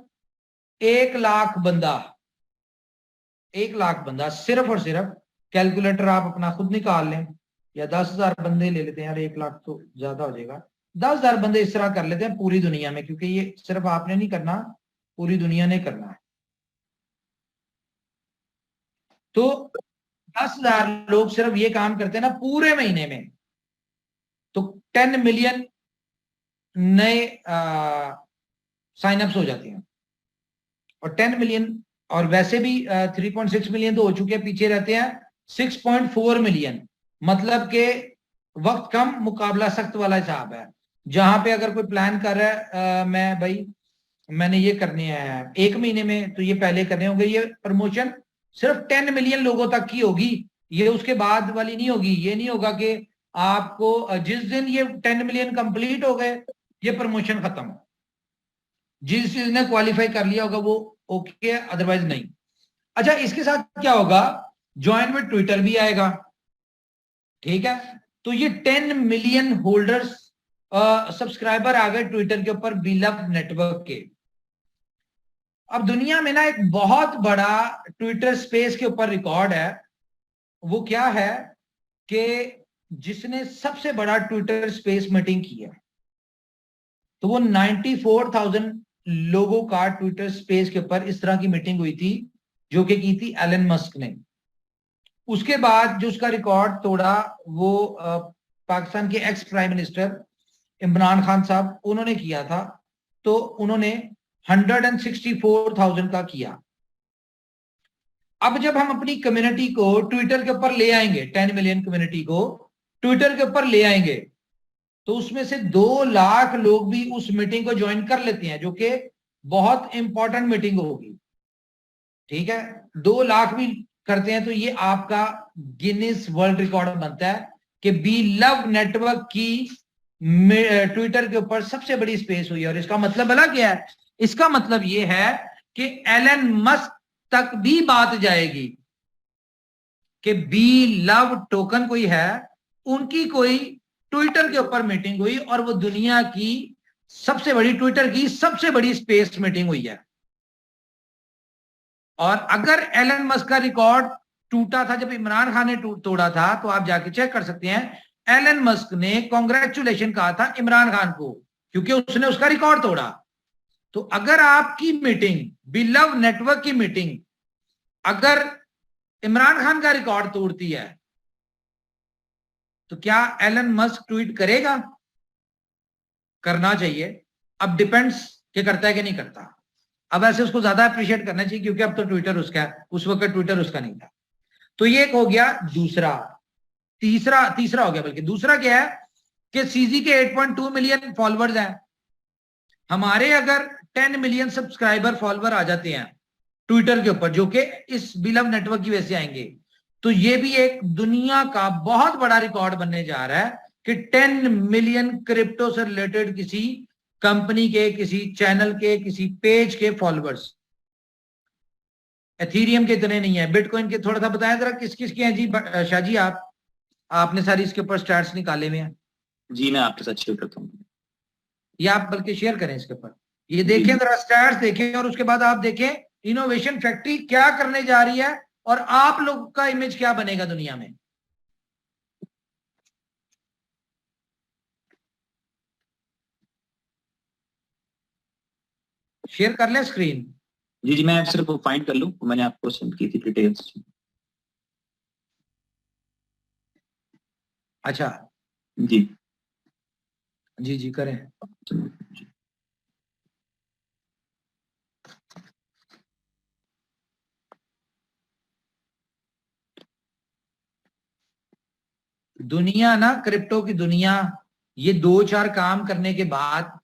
1 लाख बंदा सिर्फ और सिर्फ, कैलकुलेटर आप अपना खुद निकाल लें या 10,000 बंदे ले लेते हैं यार, 1 लाख तो ज्यादा हो जाएगा, 10,000 बंदे इस तरह कर लेते हैं पूरी दुनिया में, क्योंकि ये सिर्फ आपने नहीं करना, पूरी दुनिया ने करना है। तो 10,000 लोग सिर्फ ये काम करते हैं ना पूरे महीने में, तो 10 मिलियन नए साइनअप्स हो जाते हैं। और 10 मिलियन, और वैसे भी 3.6 मिलियन तो हो चुके हैं, पीछे रहते हैं 6.4 मिलियन। मतलब के वक्त कम मुकाबला सख्त वाला हिसाब है, जहां पे अगर कोई प्लान कर रहा है मैं भाई मैंने ये करने हैं 1 महीने में, तो ये पहले करने होंगे, ये प्रमोशन सिर्फ 10 मिलियन लोगों तक की होगी, ये उसके बाद वाली नहीं होगी। ये नहीं होगा कि आपको जिस दिन ये 10 मिलियन कंप्लीट हो गए ये प्रमोशन खत्म, जिस चीज ने क्वालिफाई कर लिया होगा वो ओके, अदरवाइज नहीं। अच्छा, इसके साथ क्या होगा, ज्वाइन विद ट्विटर भी आएगा, ठीक है। तो ये 10 मिलियन होल्डर्स सब्सक्राइबर आ गए ट्विटर के ऊपर बीलव नेटवर्क के। अब दुनिया में ना एक बहुत बड़ा ट्विटर स्पेस के ऊपर रिकॉर्ड है, वो क्या है कि जिसने सबसे बड़ा ट्विटर स्पेस मीटिंग की है, तो वो 94,000 लोगों का ट्विटर स्पेस के ऊपर इस तरह की मीटिंग हुई थी, जो कि की थी एलन मस्क ने। उसके बाद जो उसका रिकॉर्ड तोड़ा वो पाकिस्तान के ex prime minister Imran Khan साहब, उन्होंने किया था। तो उन्होंने 164,000 का किया। अब जब हम अपनी कम्युनिटी को ट्विटर के ऊपर ले आएंगे, 10 मिलियन कम्युनिटी को ट्विटर के ऊपर ले आएंगे, तो उसमें से 2 लाख लोग भी उस मीटिंग को ज्वाइन कर लेते हैं, जो कि बहुत इंपॉर्टेंट मीटिंग होगी, ठीक है। 2 लाख भी करते हैं तो ये आपका गिनीज वर्ल्ड रिकॉर्ड बनता है कि बी लव नेटवर्क की ट्विटर के ऊपर सबसे बड़ी स्पेस हुई है। और इसका मतलब भला क्या है, इसका मतलब ये है कि एलन मस्क तक भी बात जाएगी कि बी लव टोकन कोई है, उनकी कोई ट्विटर के ऊपर मीटिंग हुई और वो दुनिया की सबसे बड़ी, ट्विटर की सबसे बड़ी स्पेस मीटिंग हुई है। और अगर एलन मस्क का रिकॉर्ड टूटा था जब इमरान खान ने तोड़ा था, तो आप जाके चेक कर सकते हैं, एलन मस्क ने कांग्रेचुलेशन कहा था इमरान खान को, क्योंकि उसने उसका रिकॉर्ड तोड़ा। तो अगर आपकी मीटिंग, बिलव नेटवर्क की मीटिंग, अगर इमरान खान का रिकॉर्ड तोड़ती है, तो क्या एलन मस्क ट्वीट करेगा? करना चाहिए। अब डिपेंड्स कि करता है कि नहीं करता। अब ऐसे उसको ज्यादा अप्रिशिएट करना चाहिए, क्योंकि अब तो ट्विटर उसका है, उस वक्त ट्विटर उसका नहीं था। तो ये एक हो गया दूसरा। तीसरा हो गया, बल्कि दूसरा क्या है कि सीजी के 8.2 मिलियन फॉलोअर्स हैं। हमारे अगर 10 मिलियन सब्सक्राइबर फॉलोअर आ जाते हैं ट्विटर के ऊपर, जो कि इस बिलव नेटवर्क की वजह से आएंगे, तो ये भी एक दुनिया का बहुत बड़ा रिकॉर्ड बनने जा रहा है कि 10 मिलियन क्रिप्टो से रिलेटेड किसी कंपनी के, किसी चैनल के, किसी पेज के फॉलोअर्स। एथीरियम के इतने नहीं है, बिटकॉइन के थोड़ा सा बताया जरा किस किस के हैं जी। शाह जी, आपने सारी इसके ऊपर स्टैट्स निकाले हुए हैं जी, मैं आपके साथ शेयर करता हूँ। ये आप बल्कि शेयर करें इसके ऊपर, ये देखें जरा, स्टैट्स देखें, और उसके बाद आप देखें इनोवेशन फैक्ट्री क्या करने जा रही है और आप लोग का इमेज क्या बनेगा दुनिया में। शेयर कर लें स्क्रीन। जी जी, मैं सिर्फ फाइंड कर लूं, मैंने आपको सेंड की थी डिटेल्स। अच्छा जी जी जी करें। दुनिया ना, क्रिप्टो की दुनिया, ये 2-4 काम करने के बाद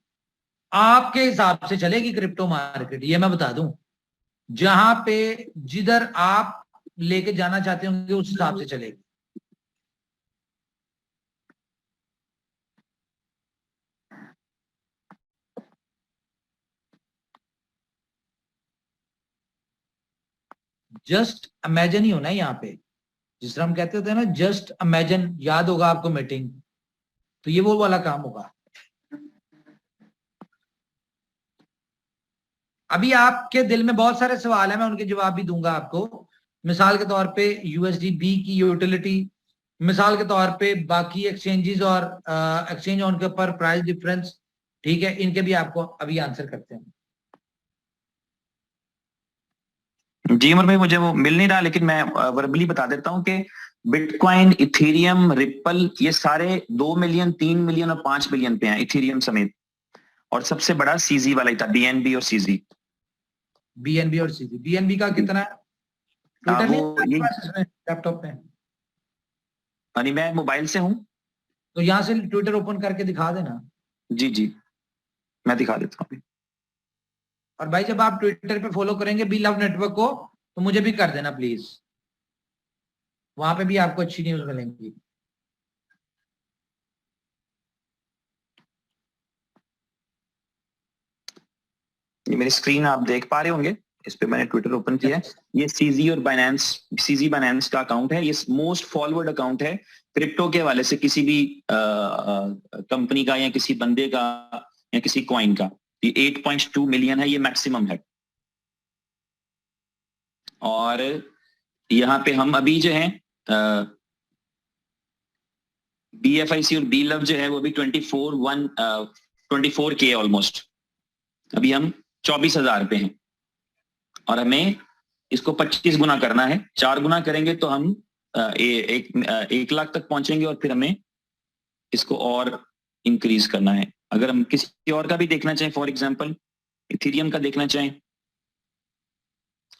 आपके हिसाब से चलेगी क्रिप्टो मार्केट, ये मैं बता दूं। जहां पे जिधर आप लेके जाना चाहते होंगे उस हिसाब से चलेगी। जस्ट इमेजिन ही होना है यहाँ पे, जिस तरह हम कहते होते हैं ना, जस्ट इमेजिन, याद होगा आपको मीटिंग, तो ये वो वाला काम होगा। अभी आपके दिल में बहुत सारे सवाल हैं, मैं उनके जवाब भी दूंगा आपको। मिसाल के तौर पे यूएसडी बी की यूटिलिटी मिसाल के तौर पे बाकी एक्सचेंजेस और एक्सचेंज ऑन के ऊपर प्राइस डिफरेंस, ठीक है, इनके भी आपको अभी आंसर करते हैं। जी उमर भाई मुझे वो मिल नहीं रहा, लेकिन मैं वर्बली बता देता हूँ कि बिटकॉइन, इथेरियम, रिपल, ये सारे 2 मिलियन, 3 मिलियन और 5 मिलियन पे हैं इथेरियम समेत। और सबसे बड़ा सीजी वाला ही था, बीएनबी और सीजी। बीएनबी और सीजी, बीएनबी का कितना है ट्विटर वो ये में लैपटॉप में? यानी मैं मोबाइल से हूँ। तो यहाँ से ट्विटर ओपन करके दिखा देना। जी जी मैं दिखा देता हूँ। और भाई जब आप ट्विटर पे फॉलो करेंगे बी लव नेटवर्क को, तो मुझे भी कर देना प्लीज, वहां पे भी आपको अच्छी न्यूज मिलेंगी। ये मेरी स्क्रीन आप देख पा रहे होंगे, इस पे मैंने ट्विटर ओपन किया है। ये सीजी और बाइनेंस, सीजी बाइनेंस का अकाउंट है, ये मोस्ट फॉरवर्ड अकाउंट है क्रिप्टो के हवाले से, किसी भी कंपनी का या किसी बंदे का या किसी कॉइन का। ये 8.2 मिलियन है, ये मैक्सिमम है। और यहाँ पे हम अभी जो है BFIC और बी लव जो है वो भी 24K ऑलमोस्ट। अभी हम 24,000 पे हैं और हमें इसको 25 गुना करना है। 4 गुना करेंगे तो हम 1 लाख तक पहुंचेंगे और फिर हमें इसको और इंक्रीज करना है। अगर हम किसी और का भी देखना चाहें, फॉर एग्जांपल इथेरियम का देखना चाहें,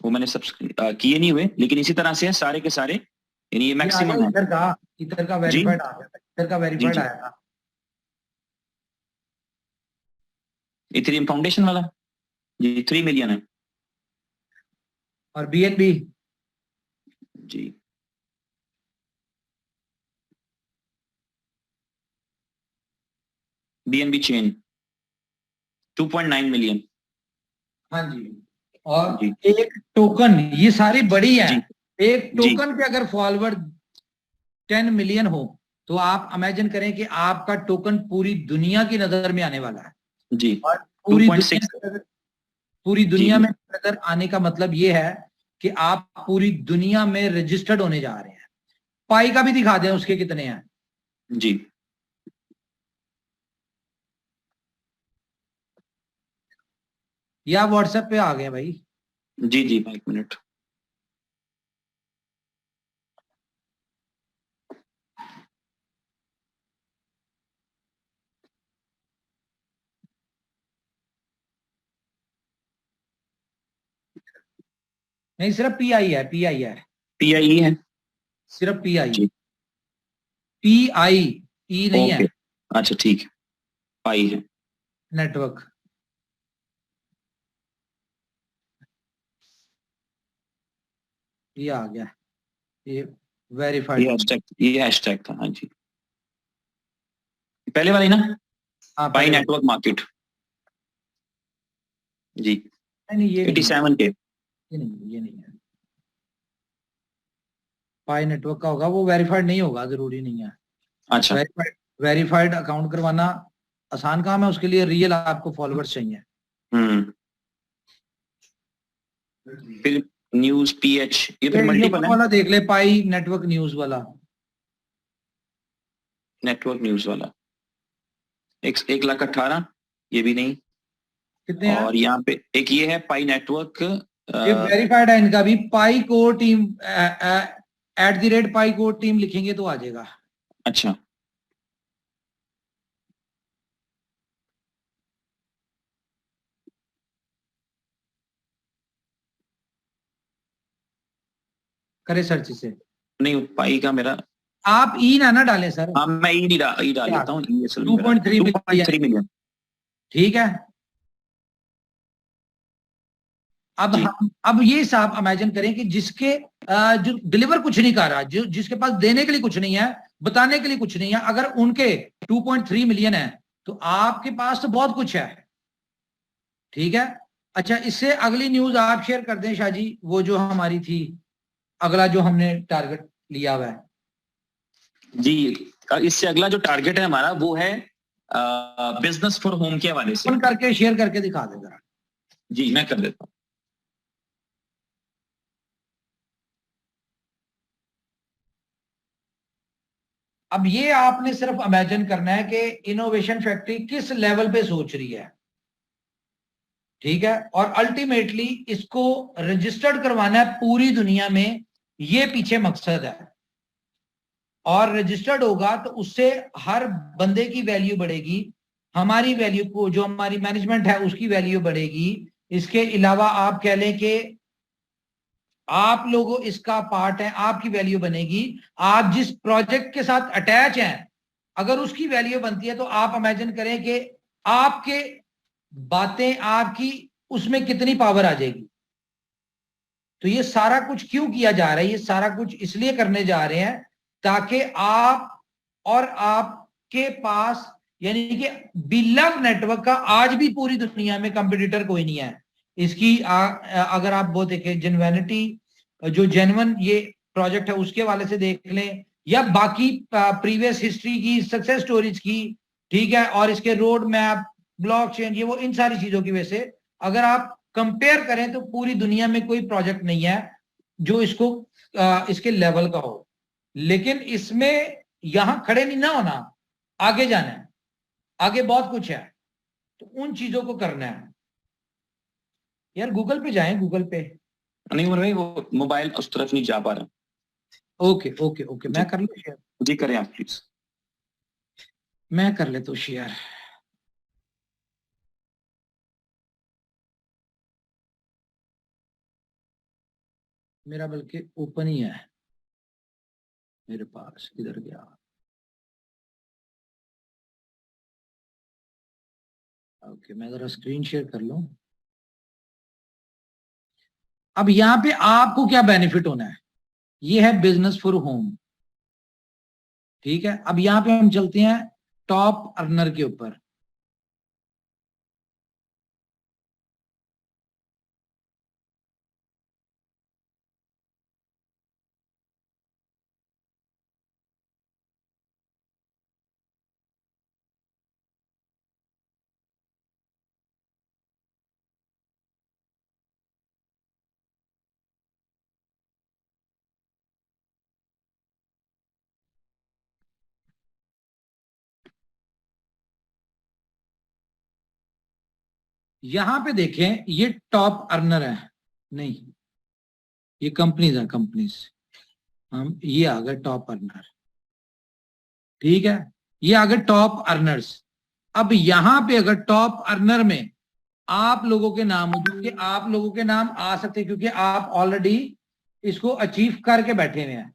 वो मैंने किए नहीं हुए, लेकिन इसी तरह से है सारे के सारे, यानी ये मैक्सिमम है। इधर का वेरीफाइड आ गया, इधर का वेरीफाइड आया था। इथेरियम फाउंडेशन वाला जी 3 मिलियन है। और बीएनबी जी बीएनबी चेन 2.9 मिलियन। हाँ जी। और एक टोकन, ये सारी बड़ी है, एक टोकन पे अगर फॉरवर्ड 10 मिलियन हो तो आप इमेजिन करें कि आपका टोकन पूरी दुनिया की नजर में आने वाला है। जी और पूरी दुनिया में नजर आने का मतलब ये है कि आप पूरी दुनिया में रजिस्टर्ड होने जा रहे हैं। पाई का भी दिखा दें उसके कितने हैं जी। या व्हाट्सएप पे आ गए भाई? जी जी 1 मिनट। नहीं, सिर्फ पीआई है, पीआई है, पीआई है, सिर्फ पीआई, पीआई ई नहीं है। अच्छा ठीक है, पाई है नेटवर्क। ये आ गया, ये वेरीफाइड, ये हैशटैग था। हाँ जी पहले वाली ना, पाई नेटवर्क मार्केट जी। नहीं ये 87 के, ये नहीं है, पाई नेटवर्क का होगा, वो वेरीफाइड नहीं होगा, जरूरी नहीं है। अच्छा वेरीफाइड अकाउंट करवाना आसान काम है, उसके लिए रियल आपको फॉलोअर्स चाहिए। फिर न्यूज पीएच, ये फिर मल्टीपल है वाला देख ले, पाई नेटवर्क न्यूज वाला, नेटवर्क न्यूज वाला 1,18,000, ये भी नहीं। कितने हैं? और यहाँ पे एक ये है पाई नेटवर्क, ये वेरीफाइड है इनका भी। पाई को टीम @पाई को टीम लिखेंगे तो आ जाएगा। अच्छा करे सर्च से, नहीं पाई का मेरा, आप ई ना डालें सर। हाँ मैं ई डाल लेता हूँ। 2.3 मिलियन, ठीक है। अब ये साहब इमेजिन करें कि जिसके जो डिलीवर कुछ नहीं कर रहा, जो जिसके पास देने के लिए कुछ नहीं है, बताने के लिए कुछ नहीं है, अगर उनके 2.3 मिलियन है तो आपके पास तो बहुत कुछ है, ठीक है। अच्छा, इससे अगली न्यूज आप शेयर कर दें शाह जी, वो जो हमारी थी, अगला जो हमने टारगेट लिया हुआ है जी। इससे अगला जो टारगेट है हमारा वो है बिजनेस फॉर होम के हवाले से। करके शेयर करके दिखा दे जरा। जी मैं कर देता हूँ। अब ये आपने सिर्फ इमेजिन करना है कि इनोवेशन फैक्ट्री किस लेवल पे सोच रही है, ठीक है, और अल्टीमेटली इसको रजिस्टर्ड करवाना है पूरी दुनिया में, ये पीछे मकसद है। और रजिस्टर्ड होगा तो उससे हर बंदे की वैल्यू बढ़ेगी, हमारी वैल्यू को, जो हमारी मैनेजमेंट है उसकी वैल्यू बढ़ेगी। इसके अलावा आप कह लें कि आप लोगों इसका पार्ट है, आपकी वैल्यू बनेगी। आप जिस प्रोजेक्ट के साथ अटैच हैं, अगर उसकी वैल्यू बनती है तो आप इमेजिन करें कि आपके बातें, आपकी उसमें कितनी पावर आ जाएगी। तो ये सारा कुछ क्यों किया जा रहा है? ये सारा कुछ इसलिए करने जा रहे हैं ताकि आप और आपके पास, यानी कि बिलव नेटवर्क का आज भी पूरी दुनिया में कंपटीटर कोई नहीं है। इसकी अगर आप वो देखें, जेन्युइनिटी, जो जेन्युइन ये प्रोजेक्ट है उसके वाले से देख लें, या बाकी प्रीवियस हिस्ट्री की सक्सेस स्टोरीज की, ठीक है, और इसके रोड मैप, ब्लॉकचेन, ये वो इन सारी चीजों की वजह से अगर आप कंपेयर करें तो पूरी दुनिया में कोई प्रोजेक्ट नहीं है जो इसको इसके लेवल का हो। लेकिन इसमें यहां खड़े नहीं ना होना, आगे जाना है, आगे बहुत कुछ है, तो उन चीजों को करना है। यार गूगल पे जाएं, गूगल पे नहीं उमर भाई, वो मोबाइल उस तरफ नहीं जा पा रहा। ओके ओके ओके, मैं कर लूं शेयर? जी करें आप प्लीज। मैं कर लेता हूं शेयर। मेरा बल्कि ओपन ही है मेरे पास, किधर गया? ओके, मैं जरा स्क्रीन शेयर कर लूं। अब यहां पे आपको क्या बेनिफिट होना है? ये है बिजनेस फॉर होम, ठीक है। अब यहां पे हम चलते हैं टॉप अर्नर के ऊपर। यहां पे देखें, ये टॉप अर्नर है, नहीं ये कंपनीज है, कंपनीज। हम ये आ गए टॉप अर्नर, ठीक है, ये आ गए टॉप अर्नर्स। अब यहां पे अगर टॉप अर्नर में आप लोगों के नाम हो, क्योंकि आप लोगों के नाम आ सकते हैं क्योंकि आप ऑलरेडी इसको अचीव करके बैठे हुए हैं,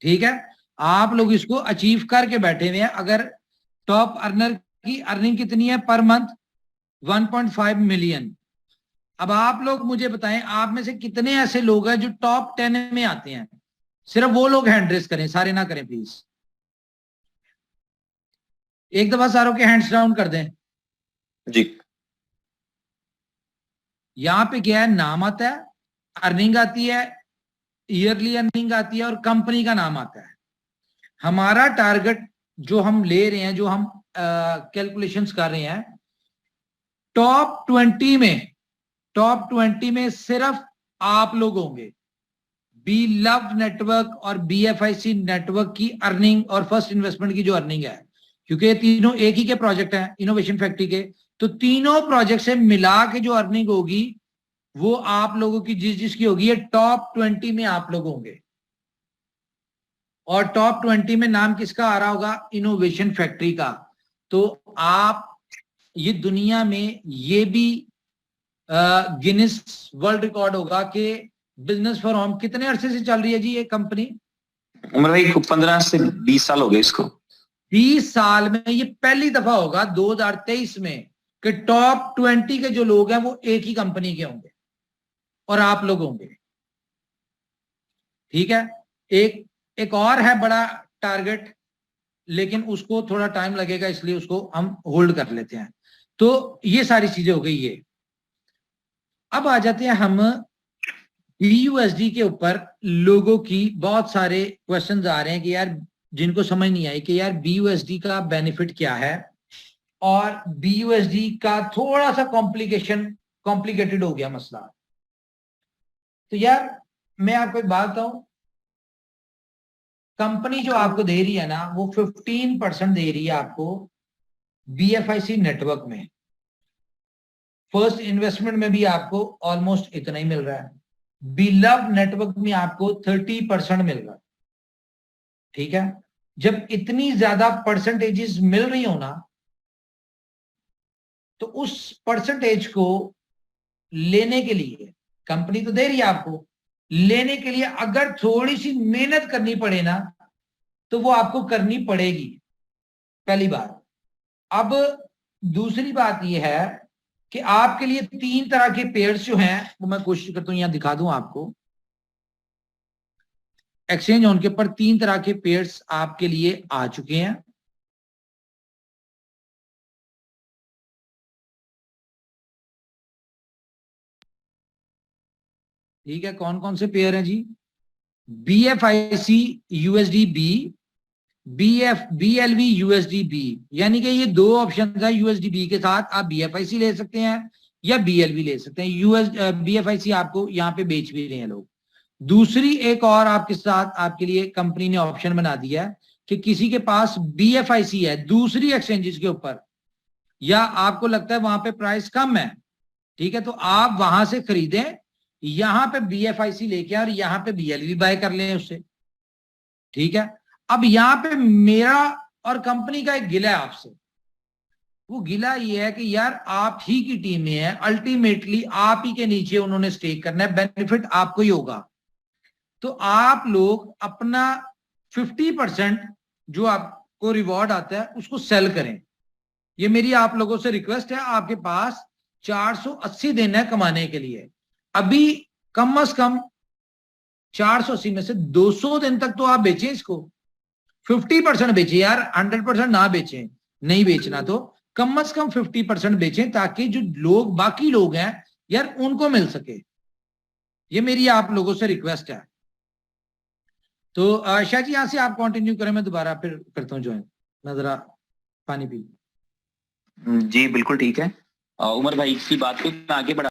ठीक है, आप लोग इसको अचीव करके बैठे हुए हैं। अगर टॉप अर्नर की अर्निंग कितनी है पर मंथ? 1.5 मिलियन। अब आप लोग मुझे बताएं, आप में से कितने ऐसे लोग हैं जो टॉप 10 में आते हैं? सिर्फ वो लोग हैंड रेस करें, सारे ना करें प्लीज। एक दफा सारों के हैंड्स डाउन कर दें जी। यहां पे क्या है? नाम आता है, अर्निंग आती है, ईयरली अर्निंग आती है, और कंपनी का नाम आता है। हमारा टारगेट जो हम ले रहे हैं, जो हम कैलकुलेशंस कर रहे हैं, टॉप 20 में, टॉप 20 में सिर्फ आप लोग होंगे। बी लव नेटवर्क और BFIC नेटवर्क की अर्निंग और फर्स्ट इन्वेस्टमेंट की जो अर्निंग है, क्योंकि ये तीनों एक ही के प्रोजेक्ट हैं इनोवेशन फैक्ट्री के, तो तीनों प्रोजेक्ट से मिला के जो अर्निंग होगी वो आप लोगों की जिसकी होगी, ये टॉप 20 में आप लोग होंगे। और टॉप 20 में नाम किसका आ रहा होगा? इनोवेशन फैक्ट्री का। तो आप ये दुनिया में ये भी गिनीज वर्ल्ड रिकॉर्ड होगा कि बिजनेस फॉर होम कितने अरसे से चल रही है जी ये कंपनी? उमर भाई 15 से 20 साल हो गए इसको। 20 साल में ये पहली दफा होगा 2023 में कि टॉप 20 के जो लोग हैं वो एक ही कंपनी के होंगे और आप लोग होंगे, ठीक है। एक और है बड़ा टारगेट, लेकिन उसको थोड़ा टाइम लगेगा, इसलिए उसको हम होल्ड कर लेते हैं। तो ये सारी चीजें हो गई ये। अब आ जाते हैं हम BUSD के ऊपर। लोगों की बहुत सारे क्वेश्चंस आ रहे हैं कि यार, जिनको समझ नहीं आई कि यार BUSD का बेनिफिट क्या है, और BUSD का थोड़ा सा कॉम्प्लिकेटेड हो गया मसला। तो यार मैं आपको एक बात बताऊं, कंपनी जो आपको दे रही है ना वो 15% दे रही है आपको BFIC नेटवर्क में। फर्स्ट इन्वेस्टमेंट में भी आपको ऑलमोस्ट इतना ही मिल रहा है। बिलव नेटवर्क में आपको 30% मिल रहा है। ठीक है, जब इतनी ज्यादा परसेंटेजेस मिल रही हो ना, तो उस परसेंटेज को लेने के लिए कंपनी तो दे रही है आपको, लेने के लिए अगर थोड़ी सी मेहनत करनी पड़े ना तो वो आपको करनी पड़ेगी, पहली बात। अब दूसरी बात ये है कि आपके लिए 3 तरह के पेयर्स जो हैं वो मैं कोशिश करता हूं यहां दिखा दूं आपको। एक्सचेंज ऑन के ऊपर 3 तरह के पेयर्स आपके लिए आ चुके हैं। ठीक है, कौन कौन से पेयर हैं जी? BFIC USDB, BLV USDB, यानी कि ये 2 ऑप्शन है। USDB के साथ आप BFIC ले सकते हैं या BLV ले सकते हैं। BFIC आपको यहाँ पे बेच भी रहे हैं लोग। दूसरी एक और आपके साथ आपके लिए कंपनी ने ऑप्शन बना दिया है कि किसी के पास BFIC है दूसरी एक्सचेंजेस के ऊपर, या आपको लगता है वहां पे प्राइस कम है, ठीक है, तो आप वहां से खरीदें, यहां पे BFIC लेके और यहां पे BLV बाय कर लें उससे। ठीक है, अब यहां पे मेरा और कंपनी का एक गिला है आपसे। वो गिला ये है कि यार आप ही की टीम में है, अल्टीमेटली आप ही के नीचे उन्होंने स्टेक करना है, बेनिफिट आपको ही होगा। तो आप लोग अपना 50% जो आपको रिवॉर्ड आता है उसको सेल करें। ये मेरी आप लोगों से रिक्वेस्ट है। आपके पास 480 दिन है कमाने के लिए। अभी कम से कम 480 में से 200 दिन तक तो आप बेचें इसको, 50% बेचें यार, 100% ना बेचें। नहीं बेचना तो कम से कम 50% बेचें, ताकि जो लोग बाकी लोग हैं यार उनको मिल सके। ये मेरी आप लोगों से रिक्वेस्ट है। तो शाह जी यहां से आप कंटिन्यू करें, मैं दोबारा फिर करता हूं ज्वाइन। मैं जरा पानी पी। जी बिल्कुल ठीक है। उमर भाई की बात को आगे बढ़ा